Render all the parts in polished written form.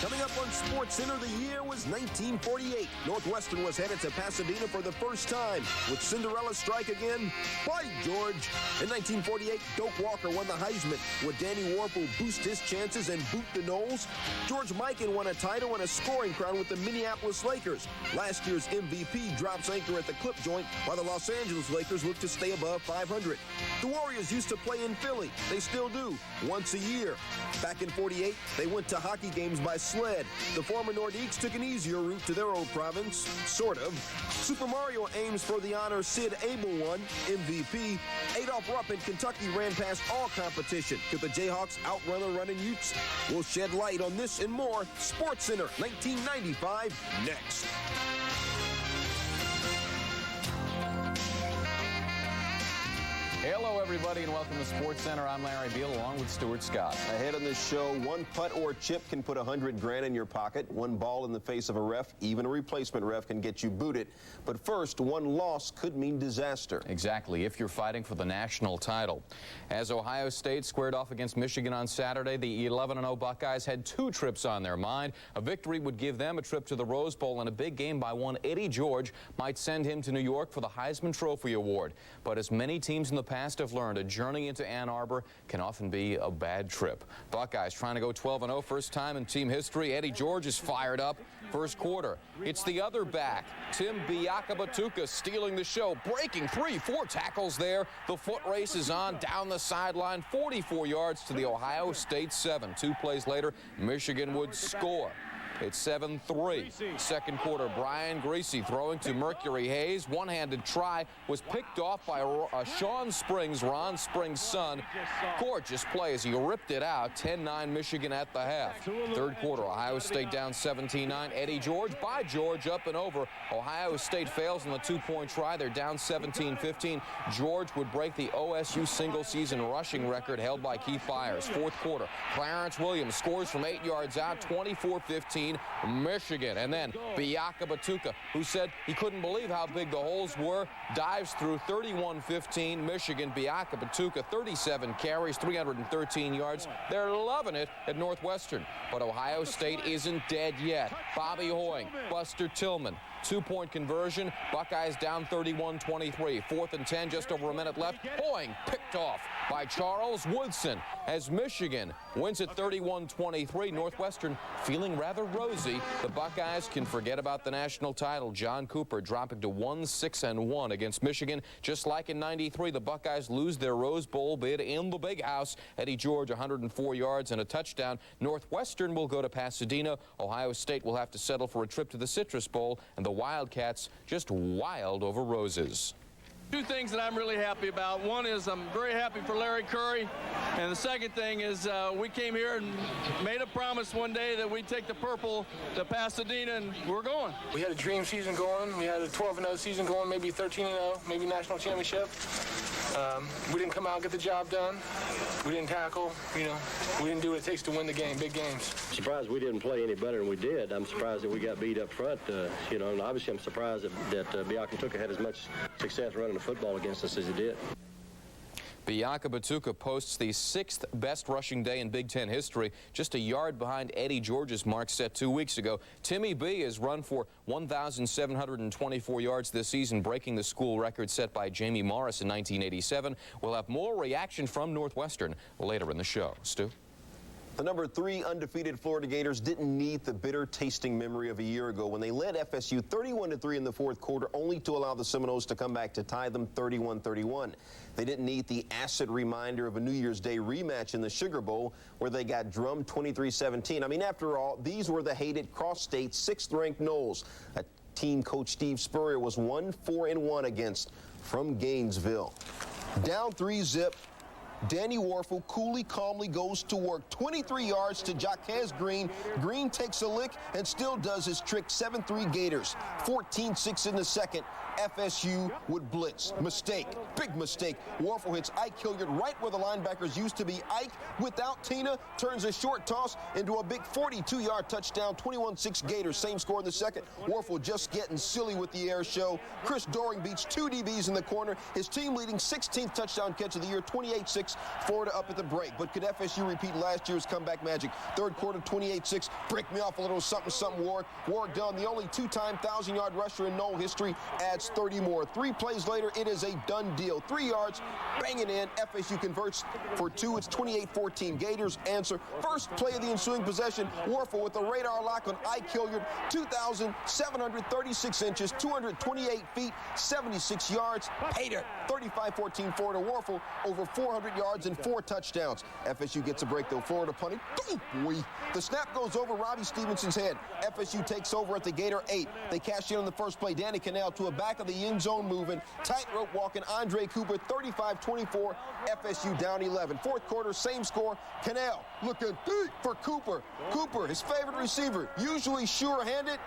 Coming up on SportsCenter, the year was 1948. Northwestern was headed to Pasadena for the first time. Would Cinderella strike again? By George! In 1948, Doak Walker won the Heisman. Would Danny Warfel boost his chances and boot the Knowles? George Mikan won a title and a scoring crown with the Minneapolis Lakers. Last year's MVP drops anchor at the clip joint while the Los Angeles Lakers look to stay above 500. The Warriors used to play in Philly. They still do, once a year. Back in 48, they went to hockey games by sled. The former Nordiques took an easier route to their old province, sort of. Super Mario aims for the honor Sid Abel won, MVP. Adolph Rupp in Kentucky ran past all competition. Could the Jayhawks outrun the running Utes? We'll shed light on this and more. SportsCenter 1995 next. Hello, everybody, and welcome to SportsCenter. I'm Larry Beil, along with Stuart Scott. Ahead on this show, one putt or chip can put $100 grand in your pocket. One ball in the face of a ref, even a replacement ref, can get you booted. But first, one loss could mean disaster. Exactly, if you're fighting for the national title. As Ohio State squared off against Michigan on Saturday, the 11-0 Buckeyes had two trips on their mind. A victory would give them a trip to the Rose Bowl, and a big game by one Eddie George might send him to New York for the Heisman Trophy Award. But as many teams in the past have learned, a journey into Ann Arbor can often be a bad trip. Buckeyes trying to go 12-0, first time in team history. Eddie George is fired up. First quarter. It's the other back, Tim Biakabatuka, stealing the show, breaking 3-4 tackles there. The foot race is on down the sideline, 44 yards to the Ohio State 7. 2 plays later, Michigan would score. It's 7-3. Second quarter, Brian Greasy throwing to Mercury Hayes. One-handed try was picked off by Sean Springs, Ron Springs' son. Gorgeous play as he ripped it out. 10-9 Michigan at the half. Third quarter, Ohio State down 17-9. Eddie George by George up and over. Ohio State fails on the two-point try. They're down 17-15. George would break the OSU single-season rushing record held by Keith Byers. Fourth quarter, Clarence Williams scores from 8 yards out, 24-15. Michigan. And then Biakabatuka, who said he couldn't believe how big the holes were, dives through 31-15. Michigan. Biakabatuka, 37 carries, 313 yards. They're loving it at Northwestern. But Ohio State isn't dead yet. Bobby Hoying, Buster Tillman, two-point conversion. Buckeyes down 31-23. 4th and 10, just over a minute left. Hoying picked off by Charles Woodson as Michigan wins at 31-23. Northwestern feeling rather rosy. The Buckeyes can forget about the national title. John Cooper dropping to 1-6-1 against Michigan. Just like in '93, the Buckeyes lose their Rose Bowl bid in the Big House. Eddie George, 104 yards and a touchdown. Northwestern will go to Pasadena. Ohio State will have to settle for a trip to the Citrus Bowl, and the Wildcats just wild over roses. Two things that I'm really happy about. One is I'm very happy for Larry Curry. And the second thing is we came here and made a promise one day that we'd take the purple to Pasadena, and we're going. We had a dream season going. We had a 12-0 season going, maybe 13-0, maybe national championship. We didn't come out and get the job done. We didn't tackle. You know, we didn't do what it takes to win the game, big games. I'm surprised we didn't play any better than we did. I'm surprised that we got beat up front. You know, and obviously I'm surprised that Biakabatuka had as much success running the football against us as he did. Biakabatuka posts the 6th best rushing day in Big Ten history, just a yard behind Eddie George's mark set 2 weeks ago. Timmy B has run for 1,724 yards this season, breaking the school record set by Jamie Morris in 1987. We'll have more reaction from Northwestern later in the show. Stu? The number 3 undefeated Florida Gators didn't need the bitter-tasting memory of a year ago when they led FSU 31-3 in the fourth quarter, only to allow the Seminoles to come back to tie them 31-31. They didn't need the acid reminder of a New Year's Day rematch in the Sugar Bowl where they got drummed 23-17. I mean, after all, these were the hated cross-state 6th-ranked Noles, a team coach Steve Spurrier was 1-4-1 against from Gainesville. Down 3-zip. Danny Warfel coolly, calmly goes to work. 23 yards to Jaquez Green. Green takes a lick and still does his trick. 7-3 Gators. 14-6 in the second. FSU would blitz. Mistake. Big mistake. Warfel hits Ike Hilliard right where the linebackers used to be. Ike, without Tina, turns a short toss into a big 42-yard touchdown. 21-6 Gators. Same score in the second. Warfel just getting silly with the air show. Chris Doring beats 2 DBs in the corner. His team leading 16th touchdown catch of the year. 28-6. Florida up at the break. But could FSU repeat last year's comeback magic? Third quarter, 28-6. Break me off a little something, Warwick. Warwick Dunn, the only 2-time 1,000-yard rusher in Knoll history, adds 30 more. 3 plays later, it is a done deal. 3 yards, bang it in. FSU converts for 2. It's 28-14. Gators answer. First play of the ensuing possession. Warfel with the radar lock on Ike Hilliard. 2,736 inches, 228 feet, 76 yards. Hater. 35-14 Florida. Warfel over 400 yards and 4 touchdowns. FSU gets a break, though. Florida punting. Oh, boy. The snap goes over Robbie Stevenson's head. FSU takes over at the Gator 8. They cash in on the first play. Danny Cannell to a back of the end zone moving. Tightrope walking. Andre Cooper, 35-24. FSU down 11. Fourth quarter, same score. Cannell looking deep for Cooper. Cooper, his favorite receiver, usually sure-handed.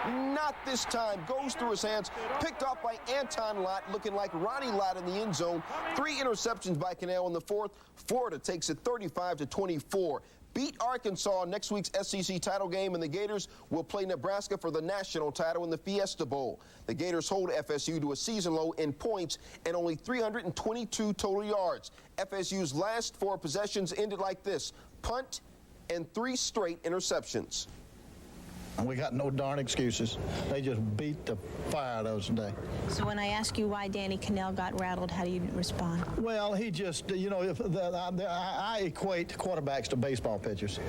Not this time. Goes through his hands. Picked off by Anton Lott, looking like Ronnie Lott in the end zone. 3 interceptions by Cannell in the fourth. Florida takes it 35-24. Beat Arkansas next week's SEC title game, and the Gators will play Nebraska for the national title in the Fiesta Bowl. The Gators hold FSU to a season low in points and only 322 total yards. FSU's last 4 possessions ended like this: punt and 3 straight interceptions. And we got no darn excuses. They just beat the fire out of us today. So when I ask you why Danny Cannell got rattled, how do you respond? Well, he just, you know, I equate quarterbacks to baseball pitchers.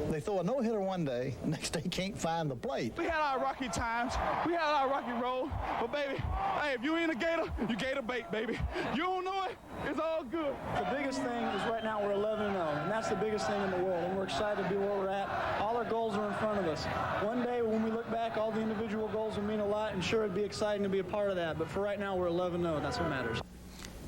They throw a no-hitter one day, next day can't find the plate. We had our rocky times. We had our rocky road. But, baby, hey, if you ain't a Gator, you Gator bait, baby. You don't know it, it's all good. The biggest thing is right now we're 11-0, and that's the biggest thing in the world, and we're excited to be where we're at. All our goals are in front of us. One day when we look back, all the individual goals will mean a lot, and sure, it'd be exciting to be a part of that. But for right now, we're 11-0. That's what matters.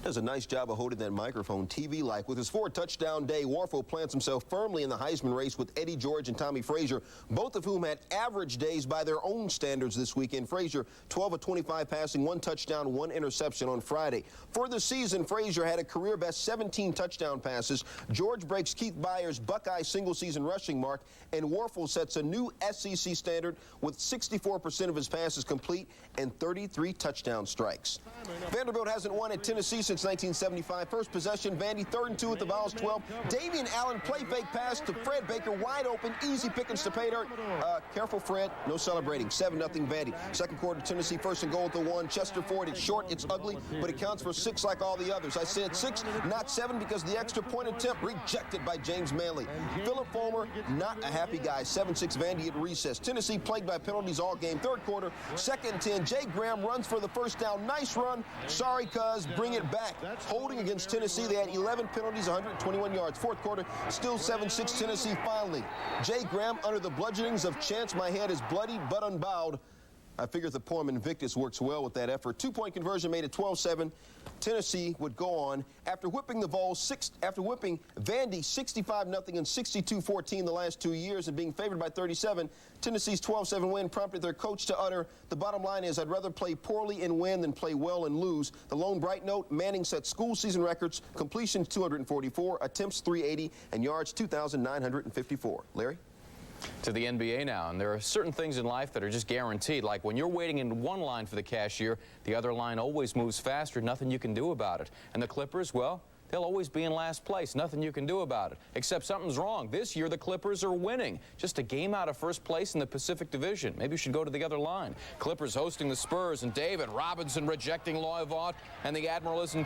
Does a nice job of holding that microphone TV-like. With his 4-touchdown day, Warfel plants himself firmly in the Heisman race with Eddie George and Tommy Frazier, both of whom had average days by their own standards this weekend. Frazier, 12 of 25 passing, 1 touchdown, 1 interception on Friday. For the season, Frazier had a career-best 17 touchdown passes. George breaks Keith Byers' Buckeye single-season rushing mark, and Warfel sets a new SEC standard with 64% of his passes complete and 33 touchdown strikes. Vanderbilt hasn't won at Tennessee since 1975. First possession, Vandy, 3rd and 2 at the Vols 12. Davian Allen, play fake pass to Fred Baker, wide open, easy pickings to pay dirt. Careful, Fred, no celebrating. 7-0 Vandy. Second quarter, Tennessee first and goal at the 1. Chester Ford, it's short, it's ugly, but it counts for 6 like all the others. I said 6, not 7, because the extra point attempt rejected by James Manley. Philip Fulmer, not a happy guy. 7-6 Vandy at recess. Tennessee plagued by penalties all game. Third quarter, 2nd and 10. Jay Graham runs for the first down. Nice run. Sorry, cuz. Bring it back. Holding against Tennessee, they had 11 penalties, 121 yards. Fourth quarter, still 7-6 Tennessee finally. Jay Graham under the bludgeonings of Chance. My head is bloody but unbowed. I figured the poem Invictus works well with that effort. 2-point conversion made it 12-7. Tennessee would go on after whipping the Vols, after whipping Vandy 65-0 and 62-14 the last 2 years and being favored by 37. Tennessee's 12-7 win prompted their coach to utter, "The bottom line is I'd rather play poorly and win than play well and lose." The lone bright note, Manning set school season records, completions 244, attempts 380, and yards 2,954. Larry? To the NBA now, and there are certain things in life that are just guaranteed, like when you're waiting in one line for the cashier, the other line always moves faster, nothing you can do about it. And the Clippers, well, they'll always be in last place, nothing you can do about it, except something's wrong. This year the Clippers are winning, just a game out of first place in the Pacific Division. Maybe you should go to the other line. Clippers hosting the Spurs, and David Robinson rejecting Loivot, and the Admiral isn't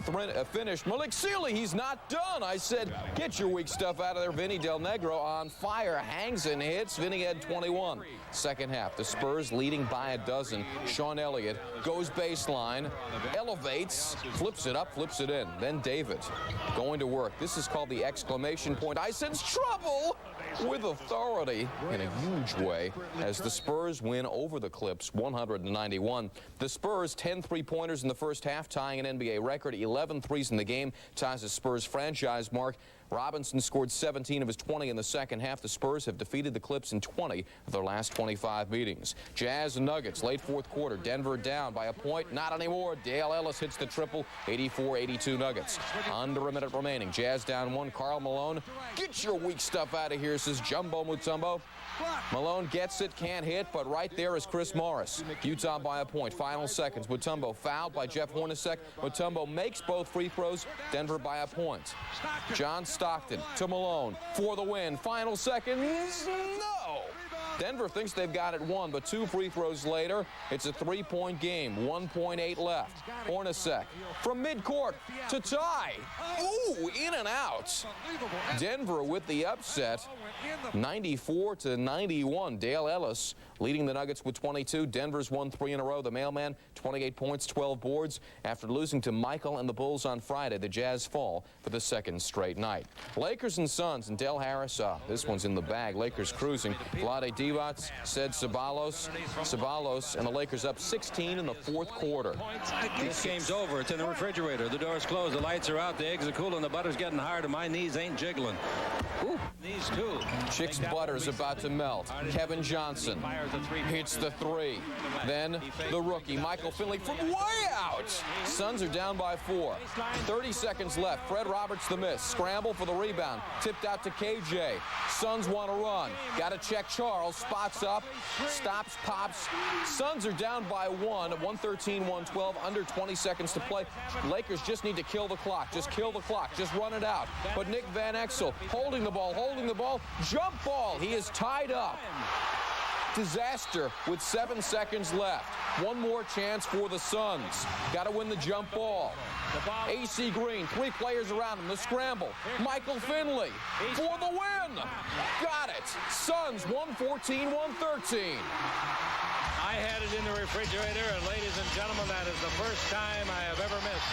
finished. Malik Sealy, he's not done. I said, get your weak stuff out of there. Vinny Del Negro on fire, hangs and hits. Vinny had 21. Second half, the Spurs leading by a dozen. Sean Elliott goes baseline, elevates, flips it up, flips it in. Then David going to work. This is called the exclamation point. I sense trouble with authority in a huge way as the Spurs win over the Clips 100-91. The Spurs 10 3-pointers in the first half, tying an NBA record. 11 threes in the game, ties the Spurs franchise mark. Robinson scored 17 of his 20 in the second half. The Spurs have defeated the Clips in 20 of their last 25 meetings. Jazz and Nuggets, late fourth quarter. Denver down by a point. Not anymore. Dale Ellis hits the triple. 84-82 Nuggets. Under a minute remaining. Jazz down one. Karl Malone. Get your weak stuff out of here, says Jumbo Mutombo. Malone gets it, can't hit, but right there is Chris Morris. Utah by a point. Final seconds. Mutombo fouled by Jeff Hornacek. Mutombo makes both free throws. Denver by a point. John Stockton to Malone for the win. Final seconds. No! Denver thinks they've got it won, but 2 free throws later, it's a 3-point game. 1.8 left. Hornacek from midcourt to tie. Ooh, in and out. Denver with the upset. 94-91. Dale Ellis leading the Nuggets with 22. Denver's won 3 in a row. The mailman, 28 points, 12 boards. After losing to Michael and the Bulls on Friday, the Jazz fall for the second straight night. Lakers and Suns, and Del Harris, this one's in the bag. Lakers cruising. Vlade Divac said Ceballos, and the Lakers up 16 in the fourth quarter. This game's over. It's in the refrigerator. The door's closed. The lights are out. The eggs are cool, and the butter's getting hard, and my knees ain't jiggling. Ooh. Knees too. Chick's butter's about to melt. Kevin Johnson hits the 3. Then the rookie, Michael Finley, from way out. Suns are down by 4. 30 seconds left. Fred Roberts the miss. Scramble for the rebound. Tipped out to KJ. Suns want to run. Got to check Charles. Spots up. Stops, pops. Suns are down by 1. 113-112. Under 20 seconds to play. Lakers just need to kill the clock. Just kill the clock. Just run it out. But Nick Van Exel holding the ball. Jump ball. He is tied up. Disaster with 7 seconds left. One more chance for the Suns. Got to win the jump ball. AC Green, 3 players around him. The scramble. Michael Finley for the win. Got it. Suns 114-113. I had it in the refrigerator, and ladies and gentlemen, that is the first time I have ever missed.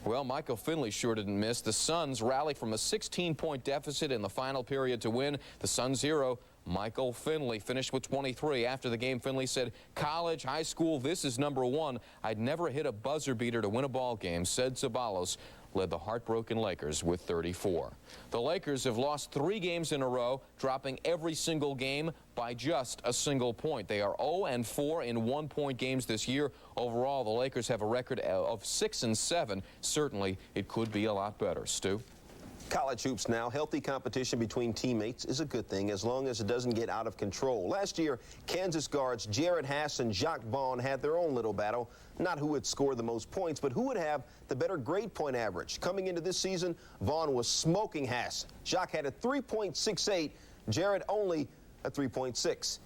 Well, Michael Finley sure didn't miss. The Suns rally from a 16-point deficit in the final period to win. The Suns hero, Michael Finley, finished with 23. After the game, Finley said, college, high school, this is number 1. I'd never hit a buzzer beater to win a ball game, said Ceballos. Led the heartbroken Lakers with 34. The Lakers have lost 3 games in a row, dropping every single game by just a single point. They are 0-4 in 1-point games this year. Overall, the Lakers have a record of 6-7. Certainly, it could be a lot better. Stu? College hoops now. Healthy competition between teammates is a good thing as long as it doesn't get out of control. Last year, Kansas guards Jared Hass and Jacques Vaughn had their own little battle. Not who would score the most points, but who would have the better grade point average. Coming into this season, Vaughn was smoking Hass. Jacques had a 3.68, Jared only a 3.6.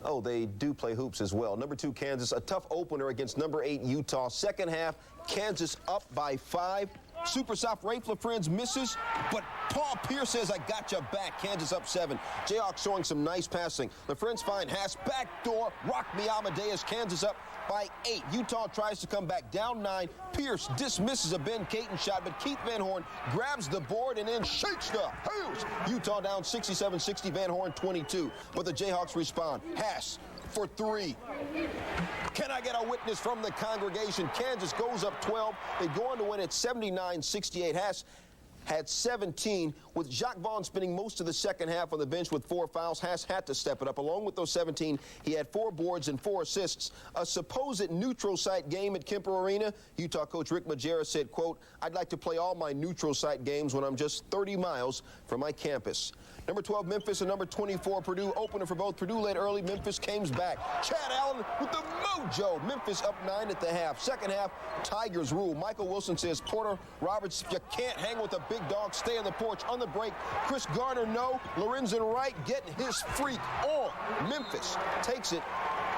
Oh, they do play hoops as well. Number 2, Kansas, a tough opener against number 8, Utah. Second half, Kansas up by 5. Super soft Rafe LaFrance misses, but Paul Pierce says, I got you back. Kansas up 7. Jayhawks showing some nice passing. LaFrance find Hass backdoor. Rock me Amadeus. Kansas up by 8. Utah tries to come back down 9. Pierce dismisses a Ben Caton shot, but Keith Van Horn grabs the board and then shakes the house. Utah down 67-60. Van Horn 22. But the Jayhawks respond. Hass for 3. Can I get a witness from the congregation? Kansas goes up 12. They go on to win at 79-68. Hass had 17, with Jacques Vaughn spending most of the second half on the bench with 4 fouls. Hass had to step it up. Along with those 17, he had 4 boards and 4 assists. A supposed neutral site game at Kemper Arena. Utah coach Rick Majera said, quote, I'd like to play all my neutral site games when I'm just 30 miles from my campus. Number 12, Memphis, and number 24, Purdue. Opener for both. Purdue led early. Memphis came back. Chad Allen with the mojo. Memphis up 9 at the half. Second half, Tigers rule. Michael Wilson says, Porter Roberts, if you can't hang with a big dog, stay on the porch. On the break, Chris Garner, no. Lorenzen Wright getting his freak on. Memphis takes it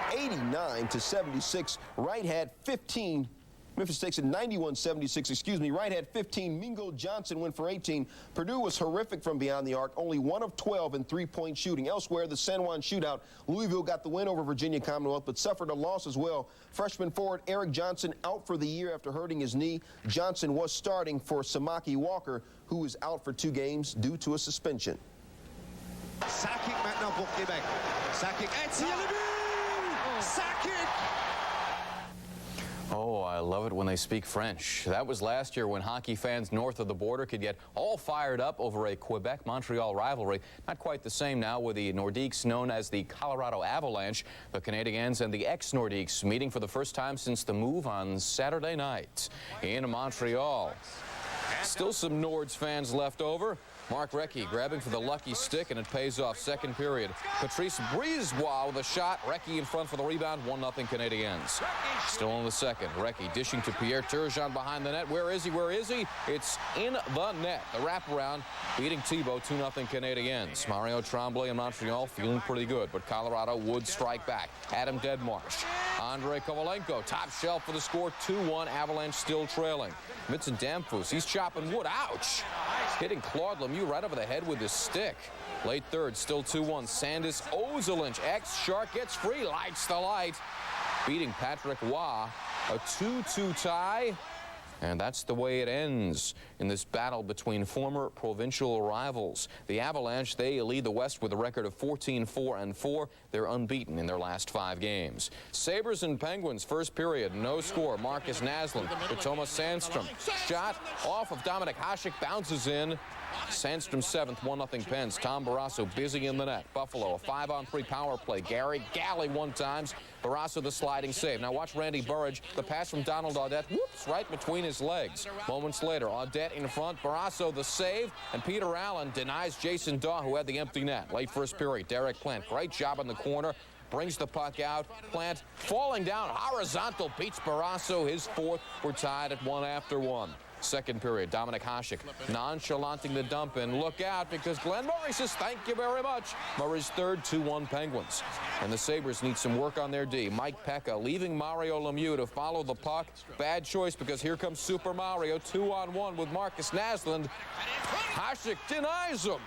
89-76. Wright had 15. Memphis takes it 91-76, Wright had 15. Mingo Johnson went for 18. Purdue was horrific from beyond the arc, only 1 of 12 in 3-point shooting. Elsewhere, the San Juan shootout, Louisville got the win over Virginia Commonwealth, but suffered a loss as well. Freshman forward Eric Johnson out for the year after hurting his knee. Johnson was starting for Samaki Walker, who is out for 2 games due to a suspension. Ça kick maintenant pour Québec. Ça kick. Et tire le but! Ça kick! Oh, I love it when they speak French. That was last year when hockey fans north of the border could get all fired up over a Quebec-Montreal rivalry. Not quite the same now with the Nordiques known as the Colorado Avalanche. The Canadiens and the ex-Nordiques meeting for the first time since the move on Saturday night in Montreal. Still some Nords fans left over. Mark Recchi grabbing for the lucky stick, and it pays off. Second period. Patrice Brisebois with a shot. Recchi in front for the rebound. 1-0 Canadiens. Still in the second. Recchi dishing to Pierre Turgeon behind the net. Where is he? Where is he? It's in the net. The wraparound beating Thibault. 2-0 Canadiens. Mario Tremblay and Montreal feeling pretty good, but Colorado would strike back. Adam Deadmarsh. Andrei Kovalenko. Top shelf for the score. 2-1. Avalanche still trailing. Vincent Damphus. He's chopping wood. Ouch! Hitting Claude Lemieux right over the head with his stick. Late third, still 2-1. Sandis Ozolinsh, ex-Shark, gets free, lights the light. Beating Patrick Waugh. A 2-2 tie. And that's the way it ends in this battle between former provincial rivals. The Avalanche, they lead the West with a record of 14-4-4. They're unbeaten in their last 5 games. Sabres and Penguins, first period, no score. Marcus Naslund to Thomas Sandstrom. Shot off of Dominik Hasek, bounces in. Sandstrom 7th, 1-0 Pens. Tom Barrasso busy in the net. Buffalo, a 5-on-3 power play. Gary Galley 1 times. Barrasso the sliding save. Now watch Randy Burridge. The pass from Donald Audette. Whoops, right between his legs. Moments later, Audette in front. Barrasso the save. And Peter Allen denies Jason Daw, who had the empty net. Late first period, Derek Plant. Great job in the corner. Brings the puck out. Plant falling down. Horizontal beats Barrasso. His 4th. We're tied at 1 after 1. Second period, Dominik Hasek nonchalanting the dump in. Look out, because Glenn Murray says thank you very much. Murray's 3rd, 2-1 Penguins. And the Sabres need some work on their D. Mike Pekka leaving Mario Lemieux to follow the puck. Bad choice, because here comes Super Mario, 2-on-1 with Marcus Naslund. Hasek denies him.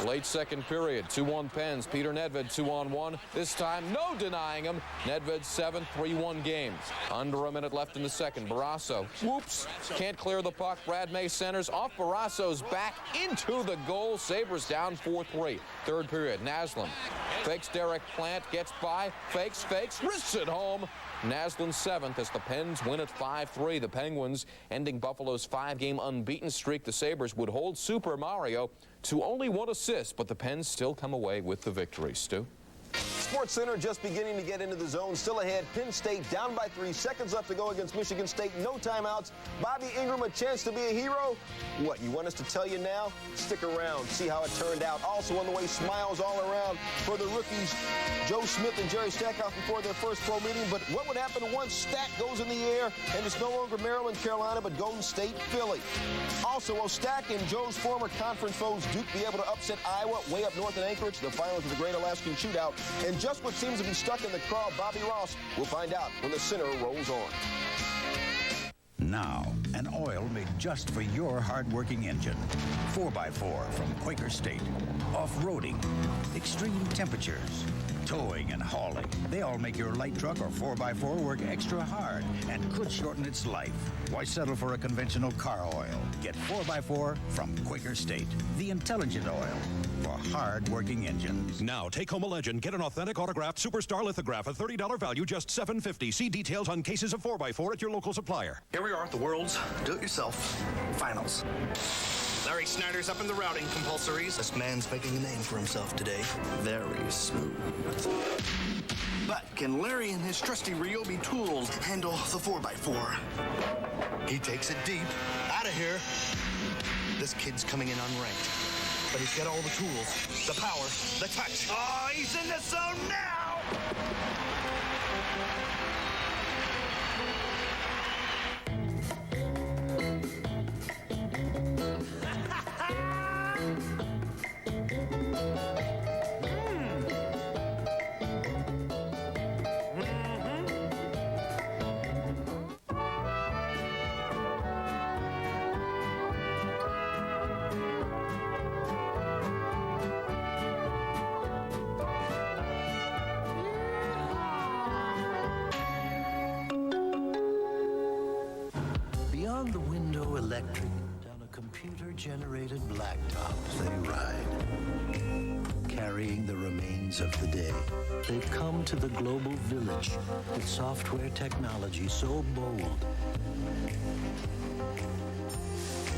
Late second period, 2-1 Pens. Peter Nedved 2-on-1. This time, no denying him. Nedved's 7th, 3-1 game. Under a minute left in the second. Barrasso, whoops, can't clear the puck. Brad May centers off Barrasso's back into the goal. Sabres down 4-3. Third period, Naslund fakes Derek Plant, gets by, fakes, wrists it home. Naslund 7th as the Pens win at 5-3. The Penguins ending Buffalo's 5-game unbeaten streak. The Sabres would hold Super Mario to only 1 assist, but the Pens still come away with the victory. Stu? SportsCenter just beginning to get into the zone. Still ahead, Penn State down by 3 seconds left to go against Michigan State. No timeouts. Bobby Ingram, a chance to be a hero? What, you want us to tell you now? Stick around, see how it turned out. Also on the way, smiles all around for the rookies, Joe Smith and Jerry Stackhouse before their first pro meeting. But what would happen once Stack goes in the air and it's no longer Maryland, Carolina, but Golden State, Philly? Also, will Stack and Joe's former conference foes Duke be able to upset Iowa way up north in Anchorage, the finals of the Great Alaskan Shootout? And just what seems to be stuck in the craw, Bobby Ross, we'll find out when the center rolls on. Now, an oil made just for your hard-working engine. 4x4 from Quaker State. Off-roading, extreme temperatures, towing and hauling. They all make your light truck or 4x4 work extra hard and could shorten its life. Why settle for a conventional car oil? Get 4x4 from Quaker State. The intelligent oil for hard-working engines. Now, take home a legend. Get an authentic autographed Superstar lithograph. A $30 value, just $7.50. See details on cases of 4x4 at your local supplier. Here we are at the world's do-it-yourself finals. Larry Snyder's up in the routing compulsories. This man's making a name for himself today. Very smooth. But can Larry and his trusty Ryobi tools handle the 4x4? He takes it deep. Out of here. This kid's coming in unranked. But he's got all the tools, the power, the touch. Oh, he's in the zone now! Beyond the window electric, down a computer-generated blacktop they ride, carrying the remains of the day. They've come to the global village with software technology so bold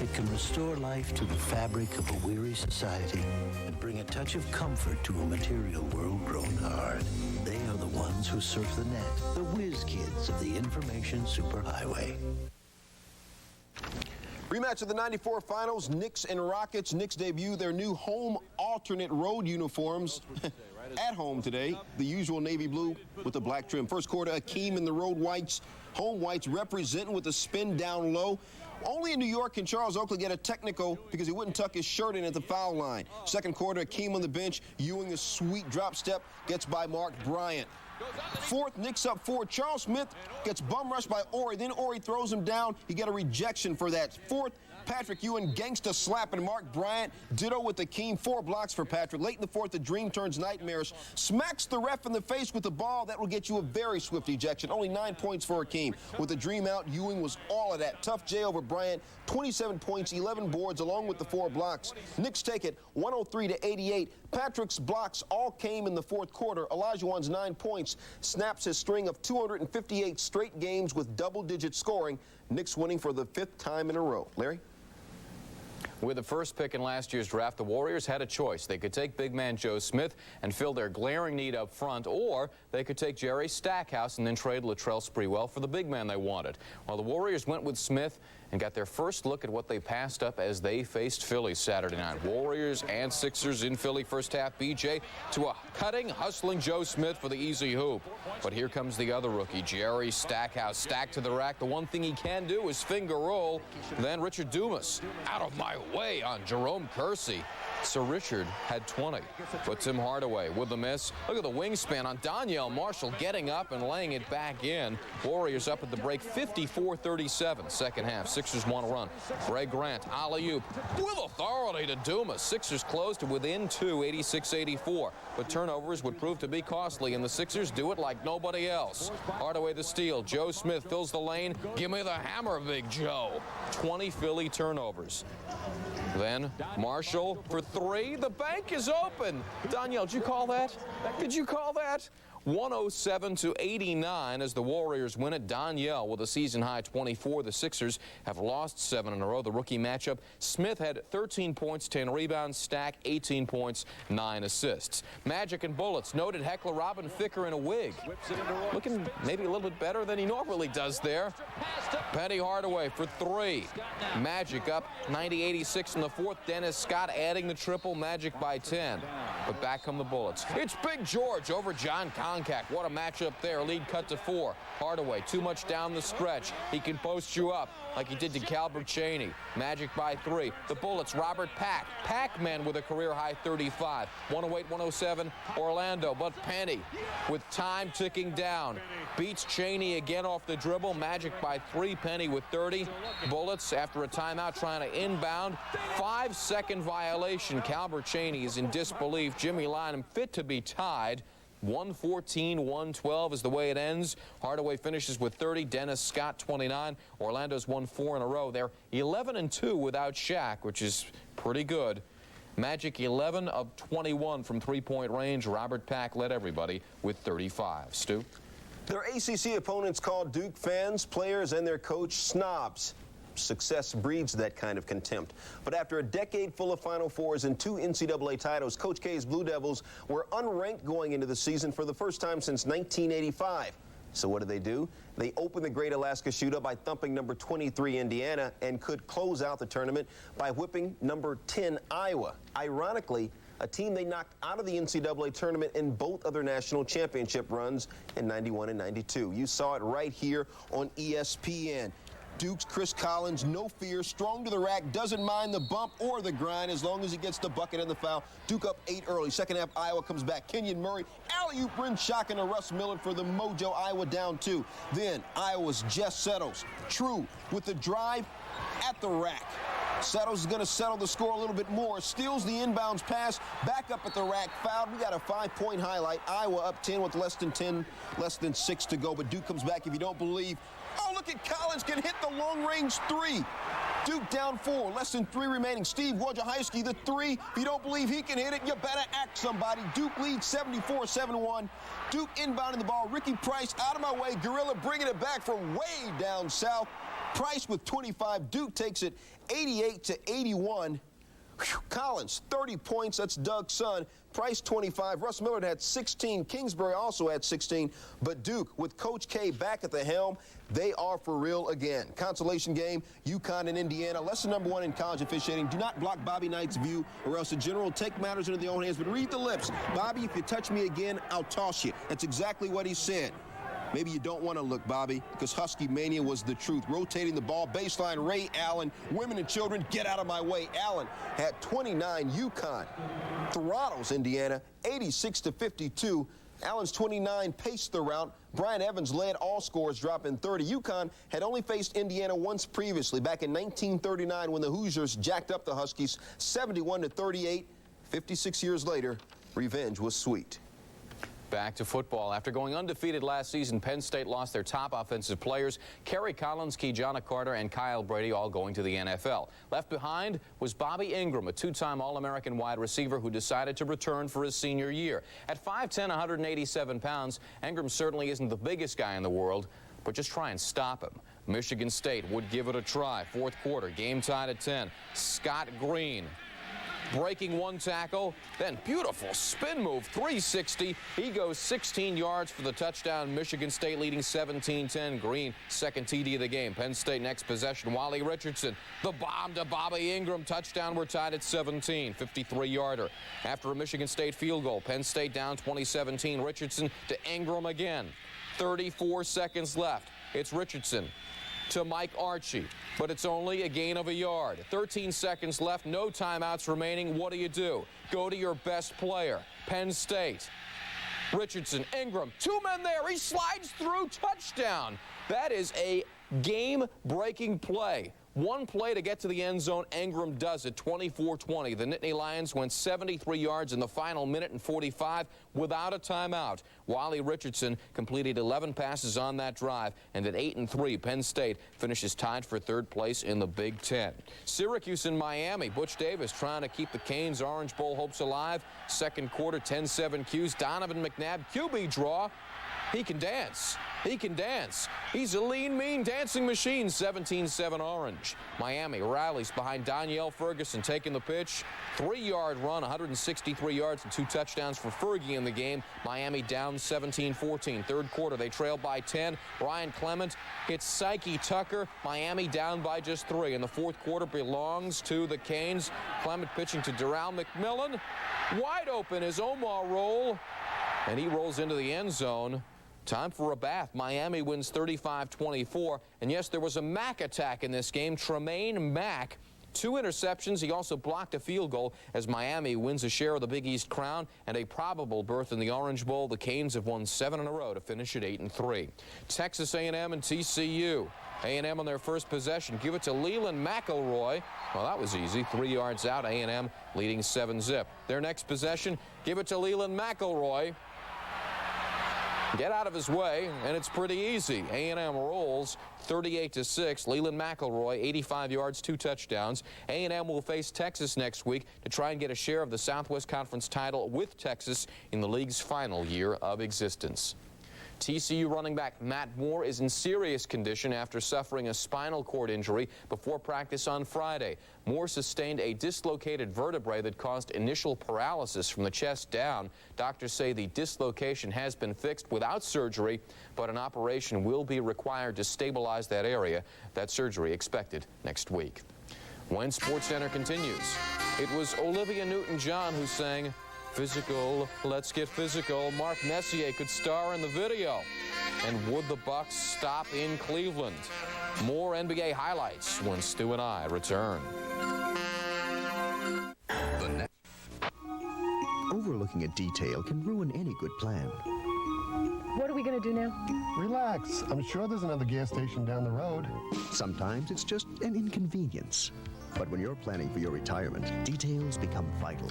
it can restore life to the fabric of a weary society and bring a touch of comfort to a material world grown hard. They are the ones who surf the net, the whiz kids of the information superhighway. Rematch of the 94 finals, Knicks and Rockets. Knicks debut their new home alternate road uniforms at home today. The usual navy blue with the black trim. First quarter, Akeem in the road whites. Home whites representing with a spin down low. Only in New York can Charles Oakley get a technical because he wouldn't tuck his shirt in at the foul line. Second quarter, Akeem on the bench. Ewing a sweet drop step, gets by Mark Bryant. Fourth, Knicks up 4. Charles Smith gets bum rushed by Ori. Then Ori throws him down. He got a rejection for that. Fourth, Patrick Ewing gangsta slapping Mark Bryant. Ditto with Akeem. 4 blocks for Patrick. Late in the fourth, the dream turns nightmares. Smacks the ref in the face with the ball. That will get you a very swift ejection. Only 9 points for Akeem. With the dream out, Ewing was all of that. Tough J over Bryant. 27 points, 11 boards, along with the 4 blocks. Knicks take it 103-88. Patrick's blocks all came in the fourth quarter. Olajuwon's 9 points snaps his string of 258 straight games with double-digit scoring. Knicks winning for the 5th time in a row. Larry? With the first pick in last year's draft, the Warriors had a choice. They could take big man Joe Smith and fill their glaring need up front, or they could take Jerry Stackhouse and then trade Latrell Sprewell for the big man they wanted. While the Warriors went with Smith and got their first look at what they passed up as they faced Philly Saturday night. Warriors and Sixers in Philly first half. BJ to a cutting, hustling Joe Smith for the easy hoop. But here comes the other rookie, Jerry Stackhouse, stacked to the rack. The one thing he can do is finger roll. Then Richard Dumas out of my way on Jerome Kersey. Sir Richard had 20, but Tim Hardaway with the miss. Look at the wingspan on Donyell Marshall getting up and laying it back in. Warriors up at the break 54-37. Second half, Sixers want to run. Greg Grant, alley-oop with authority to Dumas. Sixers closed to within 2, 86-84. But turnovers would prove to be costly, and the Sixers do it like nobody else. Hardaway the steal. Joe Smith fills the lane. Give me the hammer, Big Joe. 20 Philly turnovers. Then Marshall for 3. The bank is open. Donyell, did you call that? Did you call that? 107-89 as the Warriors win it. Donyell with a season-high 24. The Sixers have lost 7 in a row. The rookie matchup, Smith had 13 points, 10 rebounds. Stack, 18 points, 9 assists. Magic and Bullets. Noted heckler Robin Ficker in a wig. Looking maybe a little bit better than he normally does there. Penny Hardaway for 3. Magic up 90-86 in the fourth. Dennis Scott adding the triple. Magic by 10. But back come the Bullets. It's Big George over John Koncak. What a matchup there. Lead cut to 4. Hardaway too much down the stretch. He can post you up like he did to Calbert Cheney. Magic by 3. The Bullets, Robert Pack. Pac-Man with a career-high 35. 108-107 Orlando. But Penny with time ticking down. Beats Cheney again off the dribble. Magic by 3. Penny with 30. Bullets after a timeout trying to inbound. 5-second violation. Calbert Cheney is in disbelief. Jimmy Lynam fit to be tied. 114-112 is the way it ends. Hardaway finishes with 30. Dennis Scott 29. Orlando's won 4 in a row. They're 11-2 without Shaq, which is pretty good. Magic 11 of 21 from three-point range. Robert Pack led everybody with 35. Stu? Their ACC opponents call Duke fans, players, and their coach snobs. Success breeds that kind of contempt. But after a decade full of Final Fours and 2 NCAA titles, Coach K's Blue Devils were unranked going into the season for the first time since 1985. So what do? They opened the Great Alaska Shootout by thumping number 23 Indiana and could close out the tournament by whipping number 10 Iowa. Ironically, a team they knocked out of the NCAA tournament in both of their national championship runs in 91 and 92. You saw it right here on ESPN. Duke's Chris Collins, no fear, strong to the rack, doesn't mind the bump or the grind as long as he gets the bucket and the foul. Duke up 8 early. Second half, Iowa comes back. Kenyon Murray, alley-oop Bryn Shocking to Russ Millard for the mojo. Iowa down 2. Then Iowa's Jess Settles. True with the drive at the rack. Settles is going to settle the score a little bit more. Steals the inbounds pass. Back up at the rack. Fouled. We got a 5-point highlight. Iowa up 10 with less than 6 to go. But Duke comes back. If you don't believe, oh, look at Collins can hit the long-range 3. Duke down 4, less than 3 remaining. Steve Wojciechowski, the 3. If you don't believe he can hit it, you better act somebody. Duke leads 74-71. Duke inbounding the ball. Ricky Price out of my way. Gorilla bringing it back from way down south. Price with 25. Duke takes it 88-81. Collins, 30 points. That's Doug's son. Price, 25. Russ Millard had 16. Kingsbury also had 16. But Duke, with Coach K back at the helm, they are for real again. Consolation game, UConn and Indiana. Lesson number 1 in college officiating. Do not block Bobby Knight's view, or else the general will take matters into their own hands. But read the lips. Bobby, if you touch me again, I'll toss you. That's exactly what he said. Maybe you don't want to look, Bobby, because Husky Mania was the truth. Rotating the ball, baseline, Ray Allen. Women and children, get out of my way. Allen had 29. UConn throttles Indiana, 86-52. Allen's 29 paced the route. Brian Evans led all scorers, dropping 30. UConn had only faced Indiana once previously, back in 1939, when the Hoosiers jacked up the Huskies 71-38. 56 years later, revenge was sweet. Back to football. After going undefeated last season, Penn State lost their top offensive players, Kerry Collins, Keyjana Carter, and Kyle Brady, all going to the NFL. Left behind was Bobby Ingram, a two-time All-American wide receiver who decided to return for his senior year. At 5'10", 187 pounds, Ingram certainly isn't the biggest guy in the world, but just try and stop him. Michigan State would give it a try. Fourth quarter, game tied at 10. Scott Green breaking one tackle, then beautiful spin move, 360. He goes 16 yards for the touchdown. Michigan State leading 17-10. Green, second TD of the game. Penn State next possession. Wally Richardson, the bomb to Bobby Ingram. Touchdown. We're tied at 17. 53-yarder. After a Michigan State field goal, Penn State down 20-17. Richardson to Ingram again. 34 seconds left. It's Richardson to Mike Archie, but it's only a gain of a yard. 13 seconds left, no timeouts remaining. What do? Go to your best player. Penn State. Richardson, Ingram, 2 men there. He slides through, touchdown. That is a game-breaking play. One play to get to the end zone. Ingram does it, 24-20. The Nittany Lions went 73 yards in the final minute and 45 without a timeout. Wally Richardson completed 11 passes on that drive, and at 8-3, Penn State finishes tied for third place in the Big Ten. Syracuse and Miami. Butch Davis trying to keep the Canes' Orange Bowl hopes alive. Second quarter, 10-7 Qs. Donovan McNabb, QB draw. He can dance. He can dance. He's a lean, mean dancing machine. 17-7 Orange. Miami rallies behind Danielle Ferguson taking the pitch. 3-yard run, 163 yards and 2 touchdowns for Fergie in the game. Miami down 17-14. Third quarter, they trail by 10. Ryan Clement hits Psyche Tucker. Miami down by just 3. And the fourth quarter belongs to the Canes. Clement pitching to Darrell McMillan. Wide open is Omar Roll. And he rolls into the end zone. Time for a bath. Miami wins 35-24. And yes, there was a Mack attack in this game. Tremaine Mack, 2 interceptions. He also blocked a field goal as Miami wins a share of the Big East crown and a probable berth in the Orange Bowl. The Canes have won 7 in a row to finish at 8-3. Texas A&M and TCU. A&M on their first possession. Give it to Leland McElroy. Well, that was easy. 3 yards out. A&M leading 7-zip. Their next possession. Give it to Leland McElroy. Get out of his way, and it's pretty easy. A&M rolls 38-6. Leland McElroy, 85 yards, 2 touchdowns. A&M will face Texas next week to try and get a share of the Southwest Conference title with Texas in the league's final year of existence. TCU running back Matt Moore is in serious condition after suffering a spinal cord injury before practice on Friday. Moore sustained a dislocated vertebrae that caused initial paralysis from the chest down. Doctors say the dislocation has been fixed without surgery, but an operation will be required to stabilize that area. That surgery expected next week. When SportsCenter continues, it was Olivia Newton-John who sang "Physical, Let's Get Physical." Mark Messier could star in the video. And would the Bucks stop in Cleveland? More NBA highlights when Stu and I return. Overlooking a detail can ruin any good plan. What are we going to do now? Relax. I'm sure there's another gas station down the road. Sometimes it's just an inconvenience. But when you're planning for your retirement, details become vital.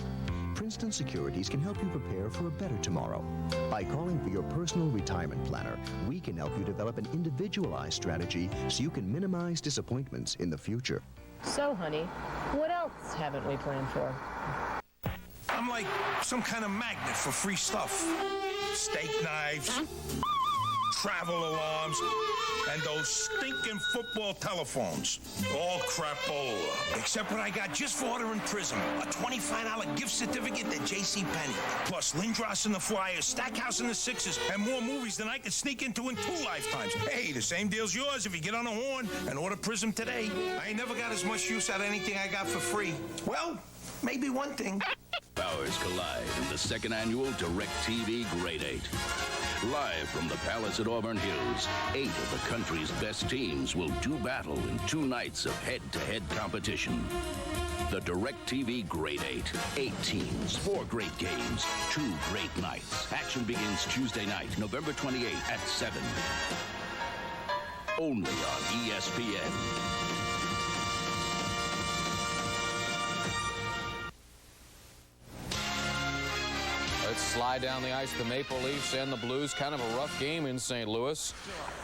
Princeton Securities can help you prepare for a better tomorrow. By calling for your personal retirement planner, we can help you develop an individualized strategy so you can minimize disappointments in the future. So, honey, what else haven't we planned for? I'm like some kind of magnet for free stuff. Steak knives, travel alarms, and those stinking football telephones. All crapola. Except what I got just for ordering Prism. A $25 gift certificate to JCPenney. Plus Lindros and the Flyers, Stackhouse and the Sixers, and more movies than I could sneak into in 2 lifetimes. Hey, the same deal's yours if you get on the horn and order Prism today. I ain't never got as much use out of anything I got for free. Well, maybe one thing. Powers collide in the second annual DirecTV Grade 8. Live from the Palace at Auburn Hills, 8 of the country's best teams will do battle in 2 nights of head-to-head competition. The DirecTV Grade 8. 8 teams, 4 great games, 2 great nights. Action begins Tuesday night, November 28th at 7. Only on ESPN. Let's slide down the ice. The Maple Leafs and the Blues. Kind of a rough game in St. Louis.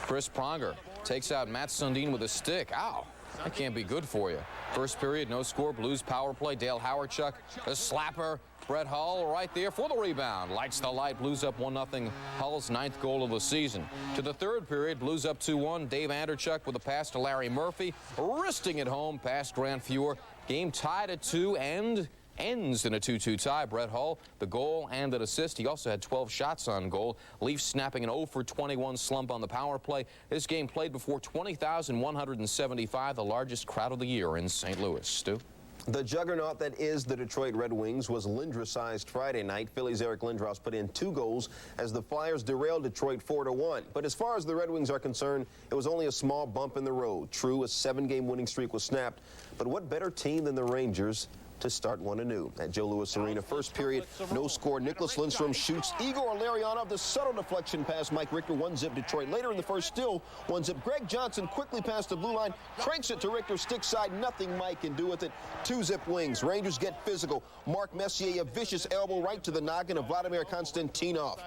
Chris Pronger takes out Matt Sundin with a stick. Ow, that can't be good for you. First period, no score. Blues power play. Dale Howardchuk, the slapper. Brett Hull right there for the rebound. Lights the light. Blues up 1-0. Hull's 9th goal of the season. To the third period, Blues up 2-1. Dave Anderchuk with a pass to Larry Murphy. Wristing it home past Grant Fuhr. Game tied at 2 and ends in a 2-2 tie. Brett Hull, the goal and an assist. He also had 12 shots on goal. Leafs snapping an 0-for-21 slump on the power play. This game played before 20,175, the largest crowd of the year in St. Louis. Stu? The juggernaut that is the Detroit Red Wings was Lindros-sized Friday night. Phillies' Eric Lindros put in 2 goals as the Flyers derailed Detroit 4-1. But as far as the Red Wings are concerned, it was only a small bump in the road. True, a 7-game winning streak was snapped. But what better team than the Rangers to start one anew? At Joe Louis Arena, first period, no score. Nicholas Lindstrom shoots. Igor Larionov, the subtle deflection past Mike Richter, 1-zip Detroit. Later in the first, still 1-zip. Greg Johnson quickly past the blue line, cranks it to Richter, stick side. Nothing Mike can do with it. 2-zip Wings. Rangers get physical. Mark Messier, a vicious elbow right to the noggin of Vladimir Konstantinov.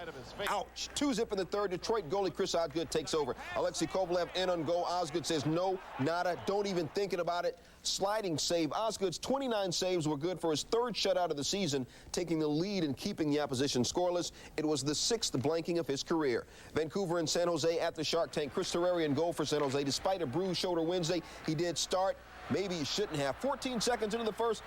Ouch. 2-zip in the third. Detroit goalie Chris Osgood takes over. Alexei Kovalev in on goal. Osgood says no, nada, don't even thinking about it. Sliding save. Osgood's 29 saves were good for his 3rd shutout of the season, taking the lead and keeping the opposition scoreless. It was the 6th blanking of his career. Vancouver and San Jose at the Shark Tank. Chris Terreri in goal for San Jose. Despite a bruised shoulder Wednesday, he did start. Maybe he shouldn't have. 14 seconds into the first,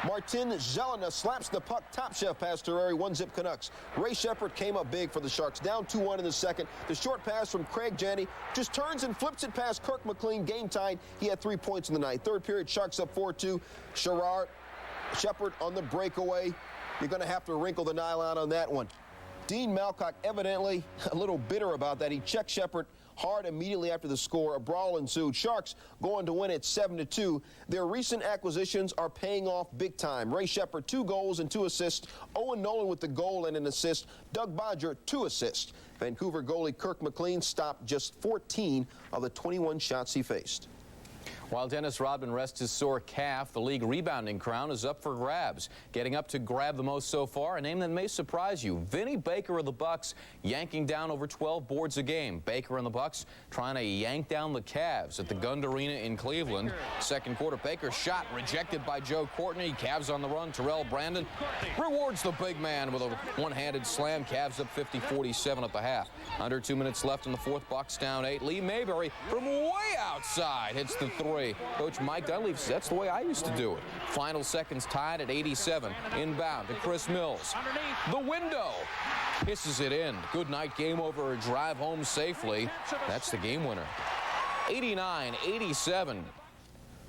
Martin Zelina slaps the puck top shelf past Terreri, 1-zip Canucks. Ray Shepherd came up big for the Sharks, down 2-1 in the second. The short pass from Craig Janney just turns and flips it past Kirk McLean, game tied. He had 3 points in the night. Third period, Sharks up 4-2. Shepherd on the breakaway. You're going to have to wrinkle the nylon on that one. Dean Malcock evidently a little bitter about that. He checked Shepherd hard immediately after the score. A brawl ensued. Sharks going to win it 7-2. Their recent acquisitions are paying off big time. Ray Shepherd, 2 goals and 2 assists. Owen Nolan with the goal and an assist. Doug Bodger, 2 assists. Vancouver goalie Kirk McLean stopped just 14 of the 21 shots he faced. While Dennis Rodman rests his sore calf, the league rebounding crown is up for grabs. Getting up to grab the most so far, a name that may surprise you. Vinny Baker of the Bucks yanking down over 12 boards a game. Baker and the Bucks trying to yank down the Cavs at the Gund Arena in Cleveland. Second quarter, Baker's shot rejected by Joe Courtney. Cavs on the run. Terrell Brandon rewards the big man with a one-handed slam. Cavs up 50-47 at the half. Under 2 minutes left in the fourth, Bucks down 8. Lee Mayberry from way outside hits the 3. Coach Mike Dunleavy says that's the way I used to do it. Final seconds tied at 87. Inbound to Chris Mills. The window. Hisses it in. Good night, game over. Drive home safely. That's the game winner. 89-87.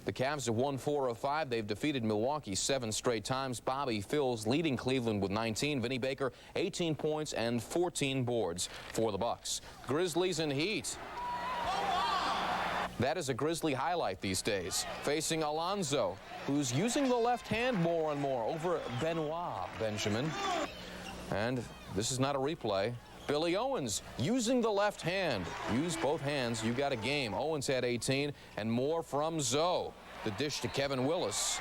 The Cavs have won 4 of 5. They've defeated Milwaukee 7 straight times. Bobby Phills leading Cleveland with 19. Vinny Baker, 18 points and 14 boards for the Bucks. Grizzlies and Heat. That is a Grizzly highlight these days. Facing Alonzo, who's using the left hand more and more over Benoit Benjamin. And this is not a replay. Billy Owens using the left hand. Use both hands, you got a game. Owens had 18 and more from Zoe. The dish to Kevin Willis.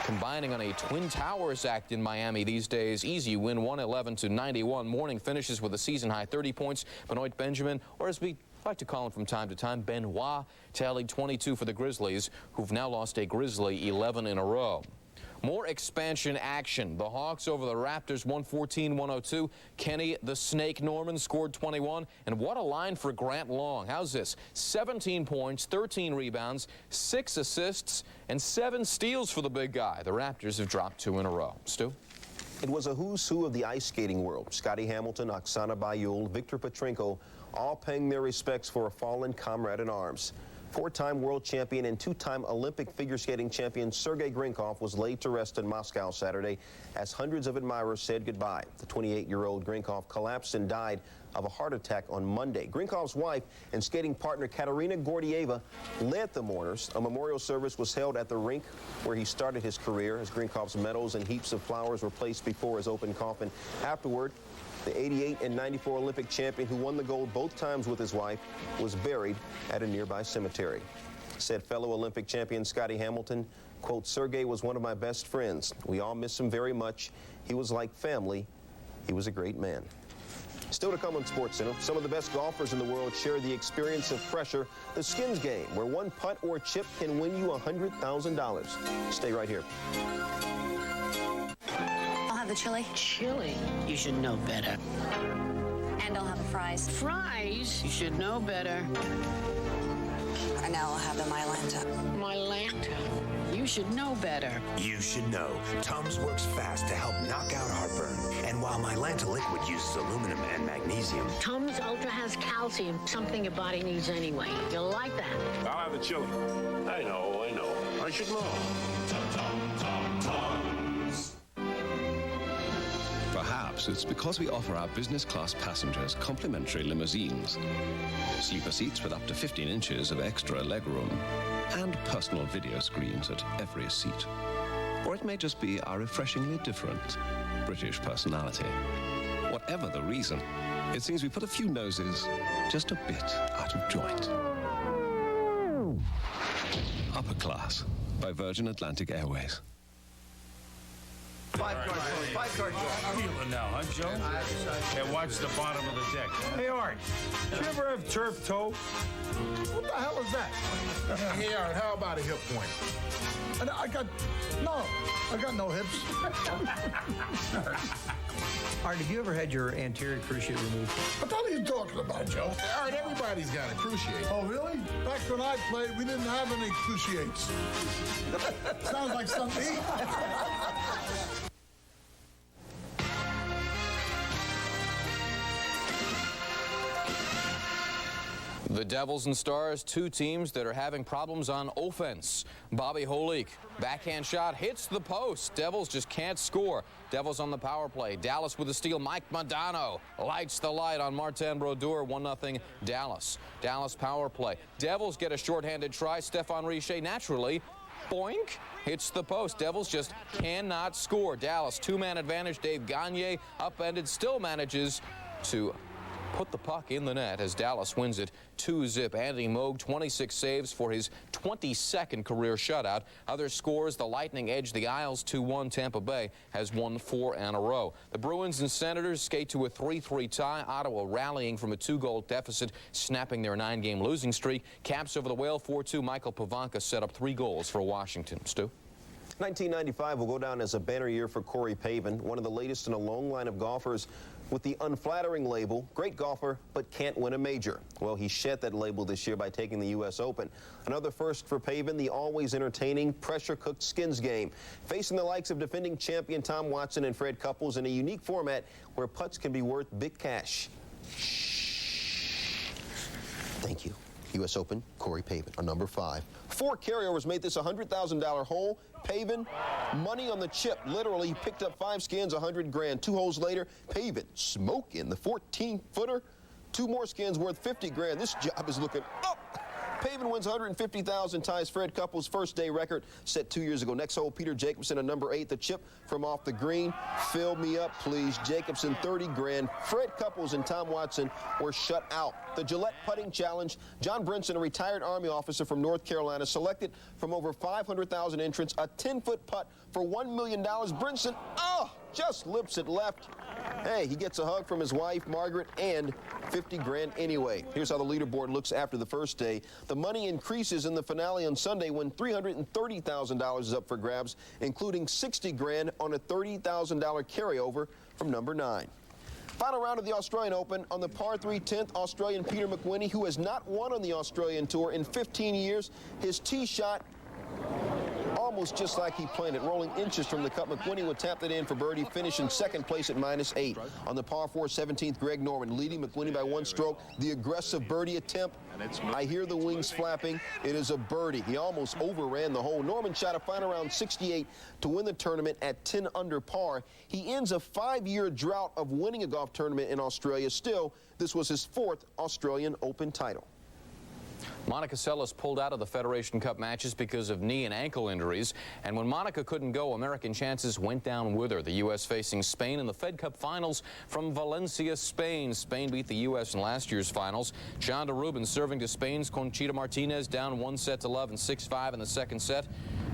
Combining on a Twin Towers act in Miami these days. Easy win 111-91. Morning finishes with a season high 30 points. Benoit Benjamin, or as we I like to call him from time to time. Benoit tallied 22 for the Grizzlies, who've now lost a Grizzly 11 in a row. More expansion action. The Hawks over the Raptors 114-102. Kenny the Snake Norman scored 21. And what a line for Grant Long. How's this? 17 points, 13 rebounds, 6 assists, and 7 steals for the big guy. The Raptors have dropped 2 in a row. Stu? It was a who's who of the ice skating world. Scotty Hamilton, Oksana Bayul, Victor Petrenko, all paying their respects for a fallen comrade in arms. 4-time world champion and 2-time Olympic figure skating champion Sergei Grinkov was laid to rest in Moscow Saturday as hundreds of admirers said goodbye. The 28-year-old Grinkov collapsed and died of a heart attack on Monday. Grinkov's wife and skating partner Katerina Gordieva led the mourners. A memorial service was held at the rink where he started his career as Grinkov's medals and heaps of flowers were placed before his open coffin. Afterward, the 88 and 94 Olympic champion who won the gold both times with his wife was buried at a nearby cemetery. Said fellow Olympic champion Scotty Hamilton, quote, Sergei was one of my best friends. We all miss him very much. He was like family. He was a great man. Still to come on SportsCenter, some of the best golfers in the world share the experience of pressure, the Skins Game, where one putt or chip can win you $100,000. Stay right here. I'll have the chili. Chili? You should know better. And I'll have the fries. Fries? You should know better. And now I'll have the Mylanta. Mylanta? You should know better. You should know. Tums works fast to help knock out heartburn. And while Mylanta liquid uses aluminum and magnesium, Tums Ultra has calcium, something your body needs anyway. You'll like that. I'll have the chili. I know. I should know. Perhaps it's because we offer our business class passengers complimentary limousines, sleeper seats with up to 15 inches of extra legroom, and personal video screens at every seat. Or it may just be our refreshingly different British personality. Whatever the reason, it seems we put a few noses just a bit out of joint. Upper Class by Virgin Atlantic Airways. Five card draw. Feel it now, huh, Joe? And watch the bottom of the deck. Hey, Art, did you ever have turf toe? What the hell is that? Hey, Art, how about a hip point? I got no hips. Art, have you ever had your anterior cruciate removed? What the hell are you talking about, Joe? Art, everybody's got a cruciate. Oh, really? Back when I played, we didn't have any cruciates. Sounds like something to eat. The Devils and Stars, 2 teams that are having problems on offense. Bobby Holik, backhand shot, hits the post. Devils just can't score. Devils on the power play. Dallas with a steal. Mike Modano lights the light on Martin Brodeur. 1-0 Dallas. Dallas power play. Devils get a shorthanded try. Stephane Richer naturally, boink, hits the post. Devils just cannot score. Dallas, 2-man advantage. Dave Gagne upended, still manages to put the puck in the net as Dallas wins it 2-0. Andy Moog, 26 saves for his 22nd career shutout. Other scores, the Lightning edge the Isles 2-1. Tampa Bay has won 4 in a row. The Bruins and Senators skate to a 3-3 tie. Ottawa rallying from a 2-goal deficit, snapping their 9-game losing streak. Caps over the Whale 4-2. Michael Pavanka set up 3 goals for Washington. Stu? 1995 will go down as a banner year for Corey Pavin, one of the latest in a long line of golfers with the unflattering label, great golfer, but can't win a major. Well, he shed that label this year by taking the U.S. Open. Another first for Pavin, the always entertaining, pressure-cooked Skins Game, facing the likes of defending champion Tom Watson and Fred Couples in a unique format where putts can be worth big cash. Thank you. U.S. Open, Corey Pavin, on number 5. 4 carryovers made this a $100,000 hole. Pavin, money on the chip. Literally, he picked up 5 skins, $100 grand. 2 holes later, Pavin smoking the 14-footer. 2 more skins worth 50 grand. This job is looking up. Pavin wins $150,000, ties Fred Couples' first-day record set 2 years ago. Next hole, Peter Jacobson on number 8. The chip from off the green. Fill me up, please. Jacobson, 30 grand. Fred Couples and Tom Watson were shut out. The Gillette Putting Challenge. John Brinson, a retired Army officer from North Carolina, selected from over 500,000 entrants a 10-foot putt for $1 million. Brinson, just lips it left. Hey, he gets a hug from his wife, Margaret, and 50 grand anyway. Here's how the leaderboard looks after the first day. The money increases in the finale on Sunday when $330,000 is up for grabs, including 60 grand on a $30,000 carryover from number 9. Final round of the Australian Open. On the par 3 10th, Australian Peter McWhinney, who has not won on the Australian Tour in 15 years, his tee shot almost just like he planned it, rolling inches from the cup. McWhinney would tap that in for birdie, finish in second place at -8. On the par 4 17th, Greg Norman leading McWhinney by 1 stroke. The aggressive birdie attempt. I hear the wings flapping. It is a birdie. He almost overran the hole. Norman shot a final round 68 to win the tournament at 10 under par. He ends a 5-year drought of winning a golf tournament in Australia. Still, this was his 4th Australian Open title. Monica Seles pulled out of the Federation Cup matches because of knee and ankle injuries. And when Monica couldn't go, American chances went down with her. The U.S. facing Spain in the Fed Cup finals from Valencia, Spain. Spain beat the U.S. in last year's finals. Chanda Rubin serving to Spain's Conchita Martinez, down 1-0 and 6-5 in the second set.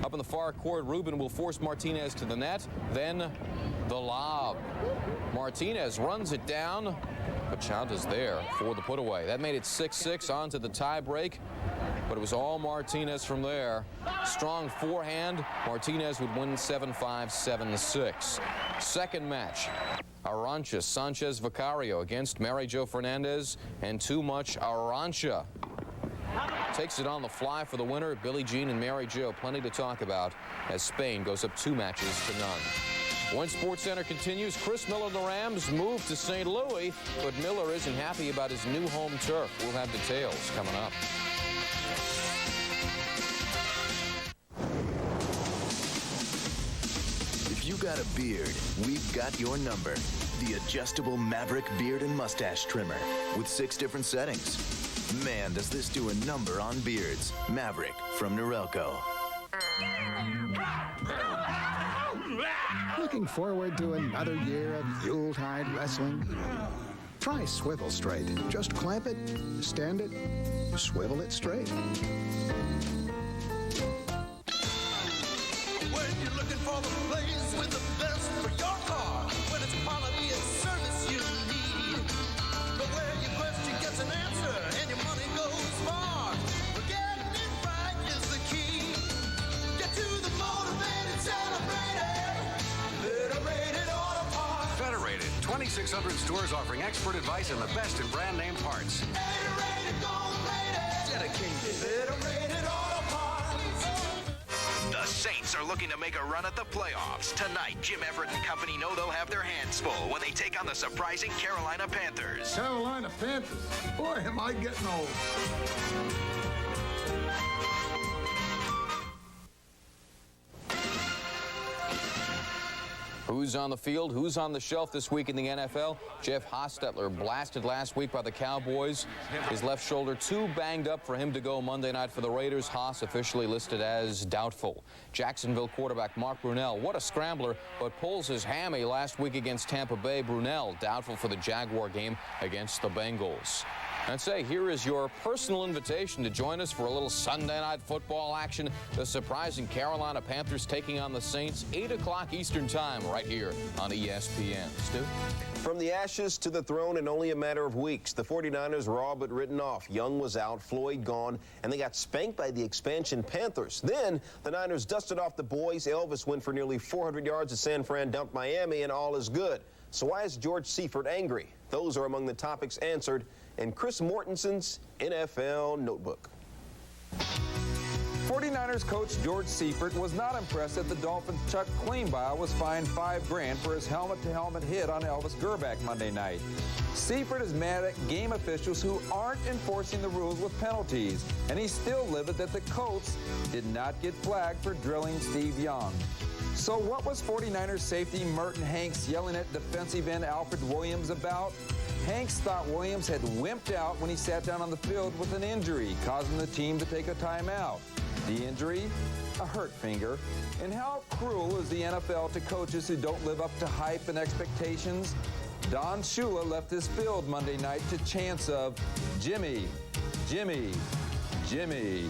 Up in the far court, Rubin will force Martinez to the net. Then the lob. Martinez runs it down, but Chanda's there for the put-away. That made it 6-6 on to the tie-break, but it was all Martinez from there. Strong forehand. Martinez would win 7-5, 7-6. Second match, Arantxa Sanchez Vicario against Mary Jo Fernandez, and too much Arantxa. Takes it on the fly for the winner. Billie Jean and Mary Jo, plenty to talk about as Spain goes up 2 matches to none. When SportsCenter continues, Chris Miller and the Rams move to St. Louis, but Miller isn't happy about his new home turf. We'll have details coming up. If you got a beard, we've got your number. The adjustable Maverick Beard and Mustache Trimmer with 6 different settings. Man, does this do a number on beards. Maverick from Norelco. Looking forward to another year of Yuletide wrestling? Try Swivel Straight. Just clamp it, stand it, swivel it straight. When you're looking for the place with the best for your car, when it's quality and service you need, but where your question gets an answer and your money goes far, but getting it right is the key. Get to the motivated, celebrated, Federated Auto Parts. Federated, 2,600 stores offering expert advice and the best in brand name parts. Federated, gold-plated, dedicated, Federated Auto Parts. The Saints are looking to make a run at the playoffs. Tonight, Jim Everett and company know they'll have their hands full when they take on the surprising Carolina Panthers. Carolina Panthers? Boy, am I getting old. Who's on the field? Who's on the shelf this week in the NFL? Jeff Hostetler blasted last week by the Cowboys. His left shoulder too banged up for him to go Monday night for the Raiders. Haas officially listed as doubtful. Jacksonville quarterback Mark Brunell, what a scrambler, but pulls his hammy last week against Tampa Bay. Brunell doubtful for the Jaguar game against the Bengals. And say, here is your personal invitation to join us for a little Sunday night football action. The surprising Carolina Panthers taking on the Saints, 8 o'clock Eastern time, right here on ESPN. Stu? From the ashes to the throne in only a matter of weeks, the 49ers were all but written off. Young was out, Floyd gone, and they got spanked by the expansion Panthers. Then the Niners dusted off the boys. Elvis went for nearly 400 yards at San Fran, dumped Miami, and all is good. So why is George Seifert angry? Those are among the topics answered in Chris Mortensen's NFL Notebook. 49ers coach George Seifert was not impressed that the Dolphins' Chuck Klingbeil was fined $5 grand for his helmet-to-helmet hit on Elvis Gerback Monday night. Seifert is mad at game officials who aren't enforcing the rules with penalties, and he's still livid that the Colts did not get flagged for drilling Steve Young. So what was 49ers safety Merton Hanks yelling at defensive end Alfred Williams about? Hanks thought Williams had wimped out when he sat down on the field with an injury, causing the team to take a timeout. The injury? A hurt finger. And how cruel is the NFL to coaches who don't live up to hype and expectations? Don Shula left his field Monday night to chants of Jimmy, Jimmy, Jimmy.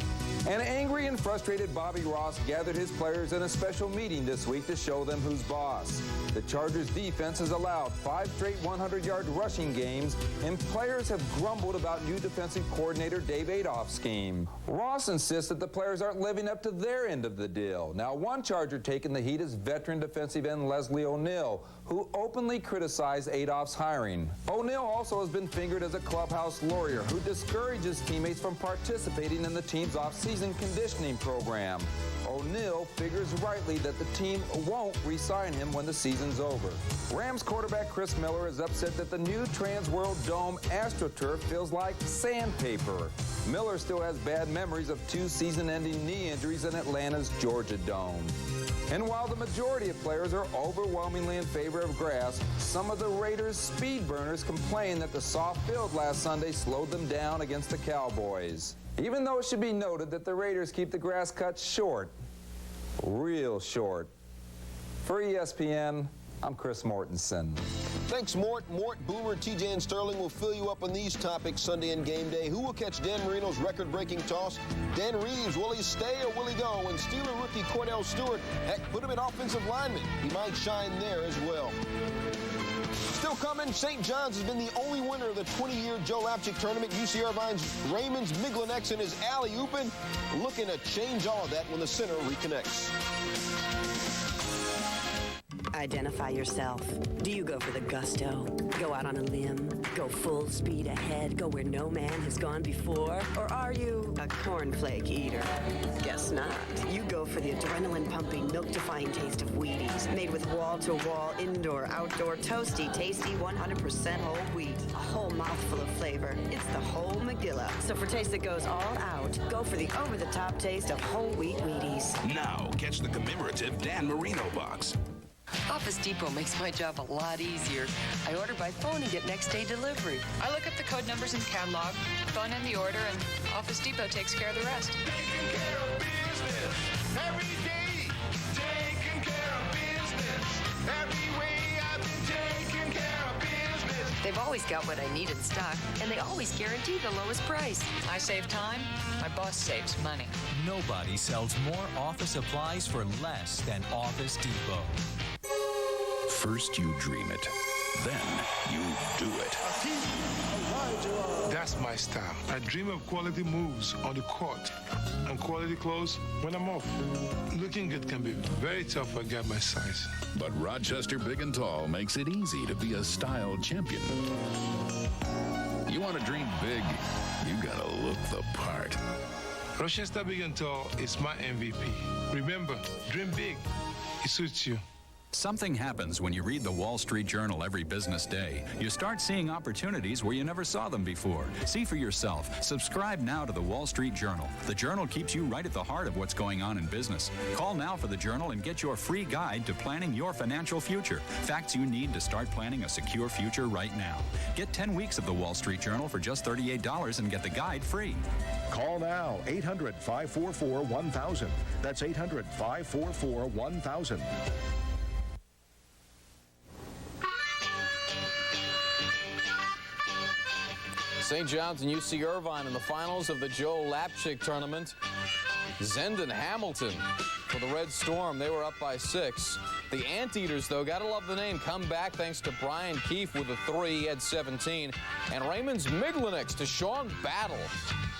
An angry and frustrated Bobby Ross gathered his players in a special meeting this week to show them who's boss. The Chargers defense has allowed 5 straight 100-yard rushing games, and players have grumbled about new defensive coordinator Dave Adolph's scheme. Ross insists that the players aren't living up to their end of the deal. Now, one Charger taking the heat is veteran defensive end Leslie O'Neal, who openly criticized Adolph's hiring. O'Neal also has been fingered as a clubhouse lawyer who discourages teammates from participating in the team's off-season conditioning program. O'Neal figures rightly that the team won't re-sign him when the season's over. Rams quarterback Chris Miller is upset that the new Trans World Dome AstroTurf feels like sandpaper. Miller still has bad memories of 2 season-ending knee injuries in Atlanta's Georgia Dome. And while the majority of players are overwhelmingly in favor of grass, some of the Raiders' speed burners complain that the soft field last Sunday slowed them down against the Cowboys. Even though it should be noted that the Raiders keep the grass cuts short, real short. For ESPN, I'm Chris Mortensen. Thanks, Mort, Boomer, TJ, and Sterling will fill you up on these topics Sunday in Game Day. Who will catch Dan Marino's record-breaking toss? Dan Reeves, will he stay or will he go? And Steeler rookie Cordell Stewart, heck, put him in offensive lineman. He might shine there as well. Still coming, St. John's has been the only winner of the 20-year Joe Lapchick tournament. UC Irvine's Raymond's Miglanex and his alley-oopin' looking to change all of that when the center reconnects. Identify yourself. Do you go for the gusto? Go out on a limb? Go full speed ahead? Go where no man has gone before? Or are you a cornflake eater? Guess not. You go for the adrenaline-pumping, milk-defying taste of Wheaties, made with wall-to-wall, indoor, outdoor, toasty, tasty, 100% whole wheat. A whole mouthful of flavor. It's the whole Megillah. So for taste that goes all out, go for the over-the-top taste of whole wheat Wheaties. Now, catch the commemorative Dan Marino box. Office Depot makes my job a lot easier. I order by phone and get next-day delivery. I look up the code numbers in the catalog, phone in the order, and Office Depot takes care of the rest. Taking care of business every day. Taking care of business every way. I've been taking care of business. They've always got what I need in stock, and they always guarantee the lowest price. I save time. My boss saves money. Nobody sells more office supplies for less than Office Depot. First you dream it, then you do it. That's my style. I dream of quality moves on the court and quality clothes when I'm off. Looking good can be very tough for a guy my size. But Rochester Big and Tall makes it easy to be a style champion. You want to dream big, you gotta look the part. Rochester Big and Tall is my MVP. Remember, dream big. It suits you. Something happens when you read the Wall Street Journal every business day. You start seeing opportunities where you never saw them before. See for yourself. Subscribe now to the Wall Street Journal. The Journal keeps you right at the heart of what's going on in business. Call now for the Journal and get your free guide to planning your financial future. Facts you need to start planning a secure future right now. Get 10 weeks of the Wall Street Journal for just $38 and get the guide free. Call now, 800-544-1000. That's 800-544-1000. St. John's and UC Irvine in the finals of the Joe Lapchick tournament. Zendon Hamilton for the Red Storm. They were up by 6. The Anteaters, though, gotta love the name, come back thanks to Brian Keefe with a 3. He had 17. And Raymond's Miglanex to Sean Battle,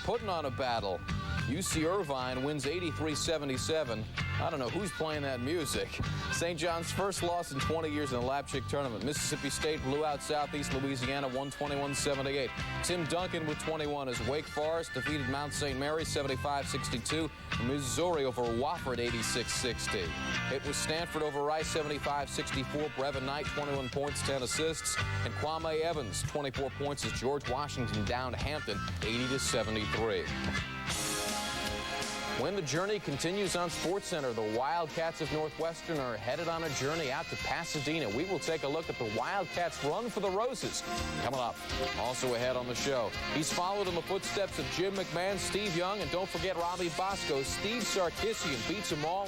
putting on a battle. UC Irvine wins 83-77. I don't know who's playing that music. St. John's first loss in 20 years in the Lapchick tournament. Mississippi State blew out Southeast Louisiana 121-78. Tim Duncan with 21 as Wake Forest defeated Mount St. Mary 75-62. Missouri over Wofford 86-60. It was Stanford over Rice 75-64. Brevin Knight 21 points, 10 assists. And Kwame Evans 24 points as George Washington downed Hampton 80-73. When the journey continues on SportsCenter, the Wildcats of Northwestern are headed on a journey out to Pasadena. We will take a look at the Wildcats' run for the Roses coming up. Also ahead on the show, he's followed in the footsteps of Jim McMahon, Steve Young, and don't forget Robbie Bosco. Steve Sarkisian beats them all.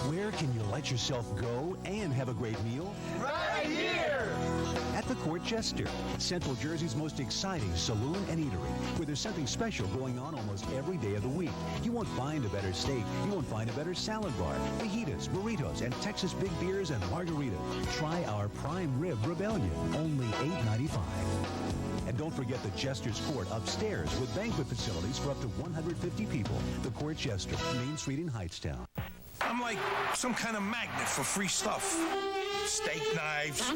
Where can you let yourself go and have a great meal? Right here! At the Court Jester, Central Jersey's most exciting saloon and eatery, where there's something special going on almost every day of the week. You won't find a better steak. You won't find a better salad bar, fajitas, burritos, and Texas big beers and margaritas. Try our prime rib rebellion, only $8.95. And don't forget the Jester's Court upstairs with banquet facilities for up to 150 people. The Court Jester, Main Street in Hightstown. I'm like some kind of magnet for free stuff. Steak knives,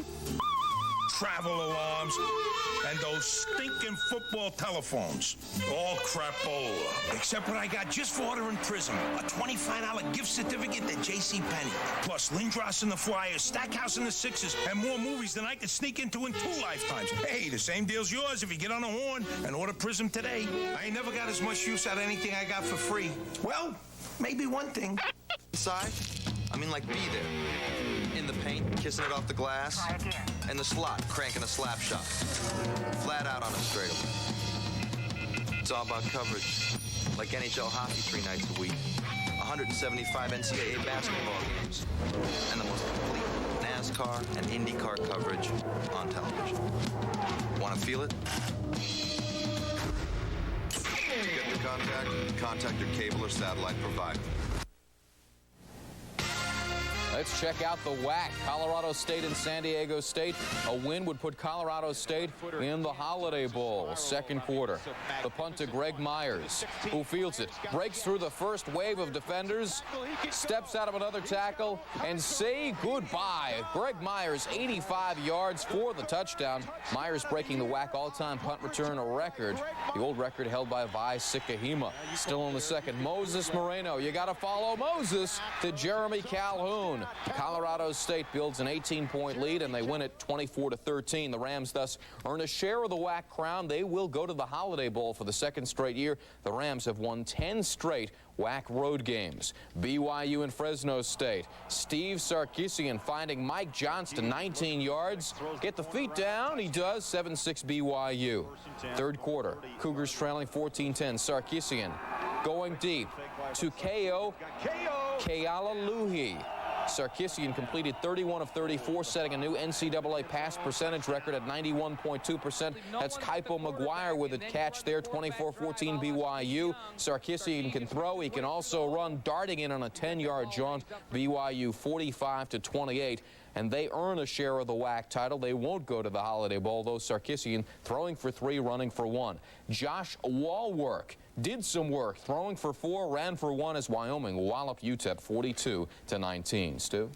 travel alarms, and those stinking football telephones. All crapola. Except what I got just for ordering Prism. A $25 gift certificate to JCPenney. Plus Lindros and the Flyers, Stackhouse and the Sixers, and more movies than I could sneak into in 2 lifetimes. Hey, the same deal's yours if you get on the horn and order Prism today. I ain't never got as much use out of anything I got for free. Well, maybe one thing. Inside, like be there. In the paint, kissing it off the glass. And the slot, cranking a slap shot. Flat out on a straightaway. It's all about coverage. Like NHL hockey 3 nights a week. 175 NCAA basketball games. And the most complete NASCAR and IndyCar coverage on television. Want to feel it? To get the contact your cable or satellite provider. Let's check out the WAC. Colorado State and San Diego State. A win would put Colorado State in the Holiday Bowl. Second quarter. The punt to Greg Myers, who fields it. Breaks through the first wave of defenders. Steps out of another tackle. And say goodbye. Greg Myers, 85 yards for the touchdown. Myers breaking the WAC all-time punt return record. The old record held by Vi Sikahima. Still in the second. Moses Moreno. You got to follow Moses to Jeremy Calhoun. Colorado State builds an 18-point lead, and they win it 24-13. The Rams thus earn a share of the WAC crown. They will go to the Holiday Bowl for the second straight year. The Rams have won 10 straight WAC road games. BYU and Fresno State. Steve Sarkisian finding Mike Johnston 19 yards. Get the feet down. He does. 7-6 BYU. Third quarter. Cougars trailing 14-10. Sarkisian going deep to Ko Kealaluhi. Sarkisian completed 31 of 34, setting a new NCAA pass percentage record at 91.2%. That's Kaipo McGuire with a catch there, 24-14 BYU. Sarkisian can throw. He can also run, darting in on a 10-yard jaunt. BYU 45-28. And they earn a share of the WAC title. They won't go to the Holiday Bowl, though. Sarkisian throwing for 3, running for 1. Josh Walwork did some work, throwing for 4, ran for 1 as Wyoming walloped UTEP 42-19. Stu?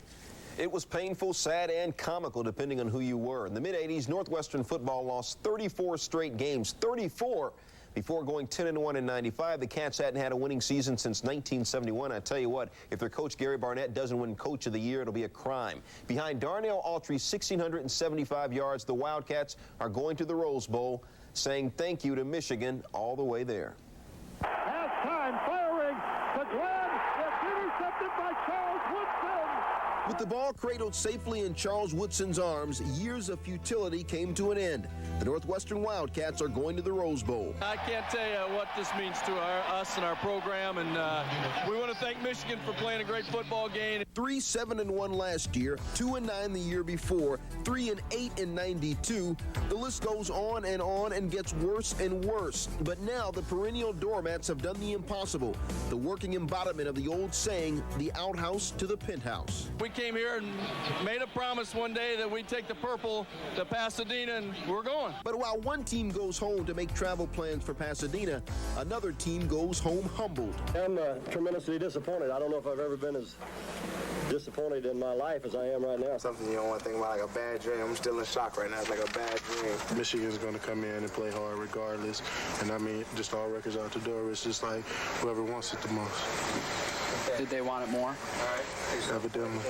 It was painful, sad, and comical, depending on who you were. In the mid-'80s, Northwestern football lost 34 straight games, 34, before going 10-1 in 95. The Cats hadn't had a winning season since 1971. I tell you what, if their coach Gary Barnett doesn't win Coach of the Year, it'll be a crime. Behind Darnell Autry's 1,675 yards, the Wildcats are going to the Rose Bowl, saying thank you to Michigan all the way there. Halftime firing. The Glenn is intercepted by Charles Woodson. With the ball cradled safely in Charles Woodson's arms, years of futility came to an end. The Northwestern Wildcats are going to the Rose Bowl. I can't tell you what this means to us and our program, and we want to thank Michigan for playing a great football game. 3-7-1 last year, 2-9 the year before, 3-8 in 92. The list goes on and gets worse and worse. But now the perennial doormats have done the impossible. The working embodiment of the old saying, the outhouse to the penthouse. We came here and made a promise one day that we'd take the purple to Pasadena, and we're going. But while one team goes home to make travel plans for Pasadena, another team goes home humbled. I'm tremendously disappointed. I don't know if I've ever been as disappointed in my life as I am right now. Something you don't want to think about, like a bad dream. I'm still in shock right now. It's like a bad dream. Michigan's going to come in and play hard regardless. And I mean, just all records out the door. It's just like whoever wants it the most. Did they want it more? All right. Evidently.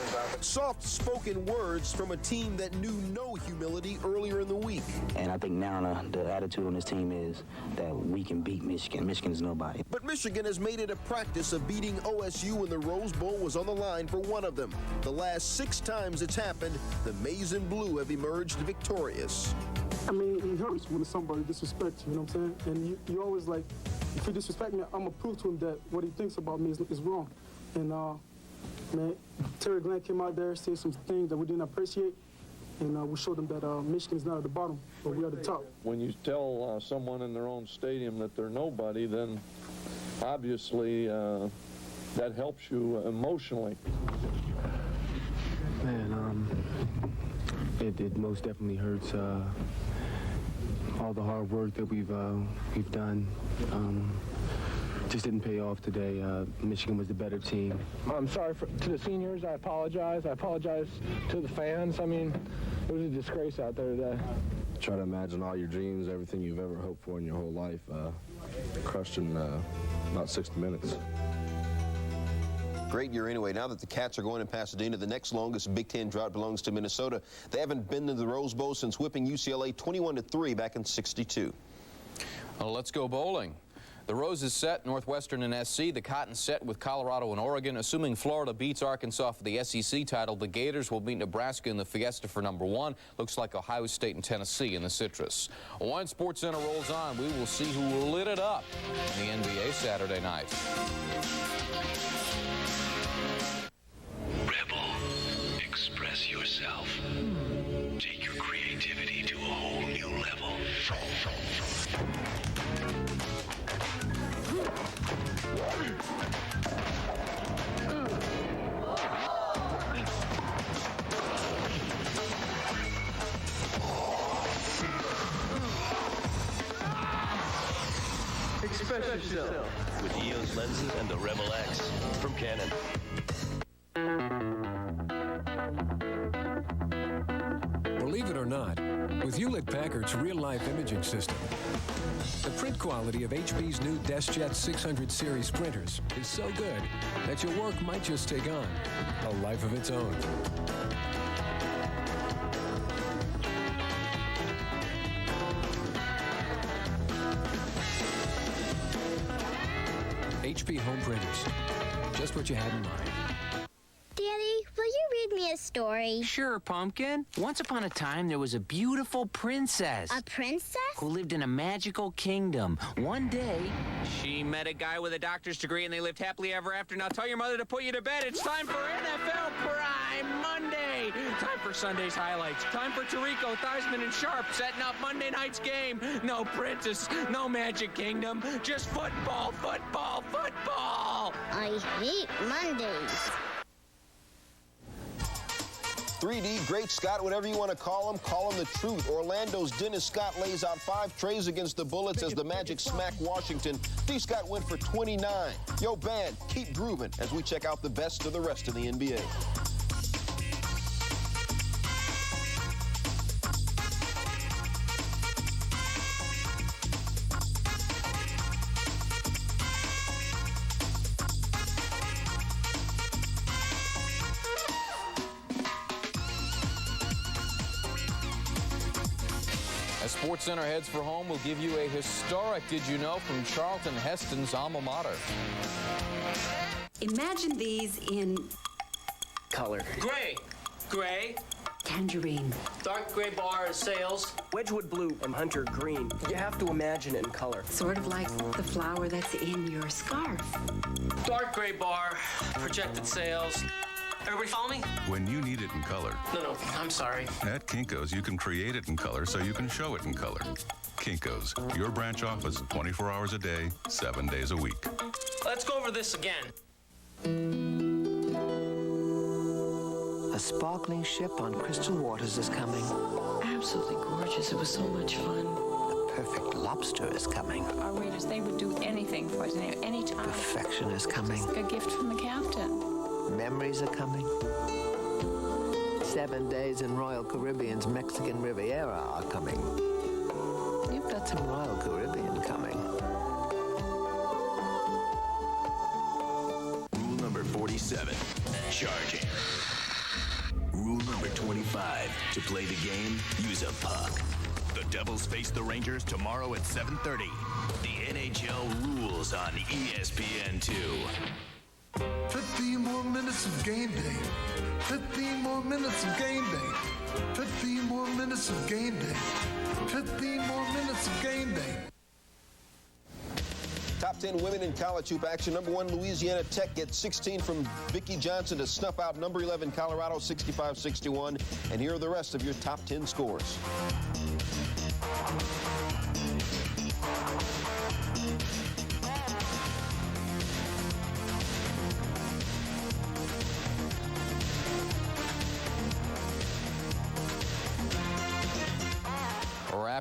Soft-spoken words from a team that knew no humility earlier in the week. And I think now the attitude on this team is that we can beat Michigan. Michigan is nobody. But Michigan has made it a practice of beating OSU when the Rose Bowl was on the line for one of them. The last 6 times it's happened, the Maize and Blue have emerged victorious. I mean, it hurts when somebody disrespects you, you know what I'm saying? And you always like, if he disrespect me, I'm going to prove to him that what he thinks about me is wrong. And, man, Terry Glenn came out there, said some things that we didn't appreciate. and we showed them that Michigan's not at the bottom, but we're at the top. When you tell someone in their own stadium that they're nobody, then obviously that helps you emotionally. Man, it most definitely hurts. All the hard work that we've done just didn't pay off today. Michigan was the better team. I'm sorry to the seniors. I apologize. I apologize to the fans. I mean, it was a disgrace out there today. Try to imagine all your dreams, everything you've ever hoped for in your whole life, crushed in about 60 minutes. Great year anyway. Now that the Cats are going to Pasadena, the next longest Big Ten drought belongs to Minnesota. They haven't been to the Rose Bowl since whipping UCLA 21-3 back in '62. Well, let's go bowling. The Rose is set, Northwestern and SC. The Cotton set with Colorado and Oregon. Assuming Florida beats Arkansas for the SEC title, the Gators will beat Nebraska in the Fiesta for #1. Looks like Ohio State and Tennessee in the Citrus. When SportsCenter rolls on, we will see who lit it up in the NBA Saturday night. Rebel, express yourself. Take your creativity to a whole new level. Express yourself with EOS lenses and the Rebel X from Canon. Believe it or not, with Hewlett-Packard's real-life imaging system, the print quality of HP's new DeskJet 600 series printers is so good that your work might just take on a life of its own. HP home printers, just what you had in mind. Daddy, will you read me a story? Sure, Pumpkin. Once upon a time, there was a beautiful princess. A princess? Who lived in a magical kingdom. One day, she met a guy with a doctor's degree, and they lived happily ever after. Now tell your mother to put you to bed. It's time for NFL Prime Monday. Time for Sunday's highlights. Time for Tirico, Theismann, and Sharp setting up Monday night's game. No princess, no magic kingdom. Just football, football, football. I hate Mondays. 3D, Great Scott, whatever you want to call him the truth. Orlando's Dennis Scott lays out 5 trays against the Bullets as the Magic smack Washington. D. Scott went for 29. Yo, band, keep grooving as we check out the best of the rest of the NBA. As SportsCenter heads for home, we'll give you a historic Did You Know from Charlton Heston's alma mater. Imagine these in color. gray, gray, Tangerine. dark gray bar is sails, Wedgwood blue and hunter green. You have to imagine it in color. sort of like the flower that's in your scarf. dark gray bar, projected sails. Everybody follow me? When you need it in color, No, I'm sorry. at Kinko's, you can create it in color so you can show it in color. Kinko's, your branch office 24 hours a day, 7 days a week. Let's go over this again. A sparkling ship on crystal waters is coming. Absolutely gorgeous. It was so much fun. The perfect lobster is coming. Our waiters, they would do anything for us, any time. Perfection is coming. A gift from the captain. Memories are coming. 7 days in Royal Caribbean's Mexican Riviera are coming. You've got some Royal Caribbean coming. Rule number 47, charging. Rule number 25, to play the game, use a puck. The Devils face the Rangers tomorrow at 7:30. The NHL rules on ESPN2. 15 more minutes of game day. 15 more minutes of game day. 15 more minutes of game day. 15 more minutes of game day. Top top 10 women in college hoop action. Number 1, Louisiana Tech gets 16 from Vicki Johnson to snuff out number 11, Colorado, 65-61. And here are the rest of your top 10 scores.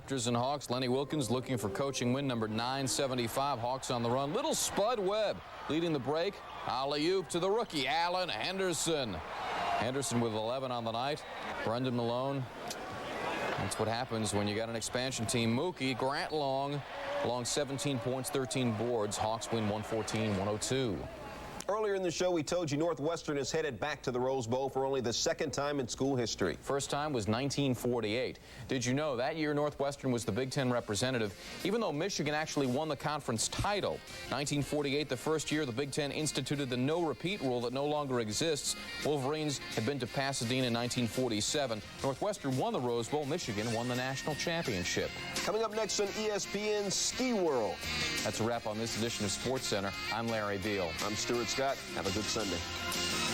Raptors and Hawks. Lenny Wilkins looking for coaching win number 975. Hawks on the run. Little Spud Webb leading the break. Alley-oop to the rookie, Alan Henderson. Henderson with 11 on the night. Brendan Malone. That's what happens when you got an expansion team. Mookie Grant Long 17 points, 13 boards. Hawks win 114-102. Earlier in the show, we told you Northwestern is headed back to the Rose Bowl for only the second time in school history. First time was 1948. Did you know that year Northwestern was the Big Ten representative, even though Michigan actually won the conference title? 1948, the first year the Big Ten instituted the no-repeat rule that no longer exists. Wolverines had been to Pasadena in 1947. Northwestern won the Rose Bowl. Michigan won the national championship. Coming up next on ESPN Ski World. That's a wrap on this edition of SportsCenter. I'm Larry Beil. I'm Stuart Scott. Have a good Sunday.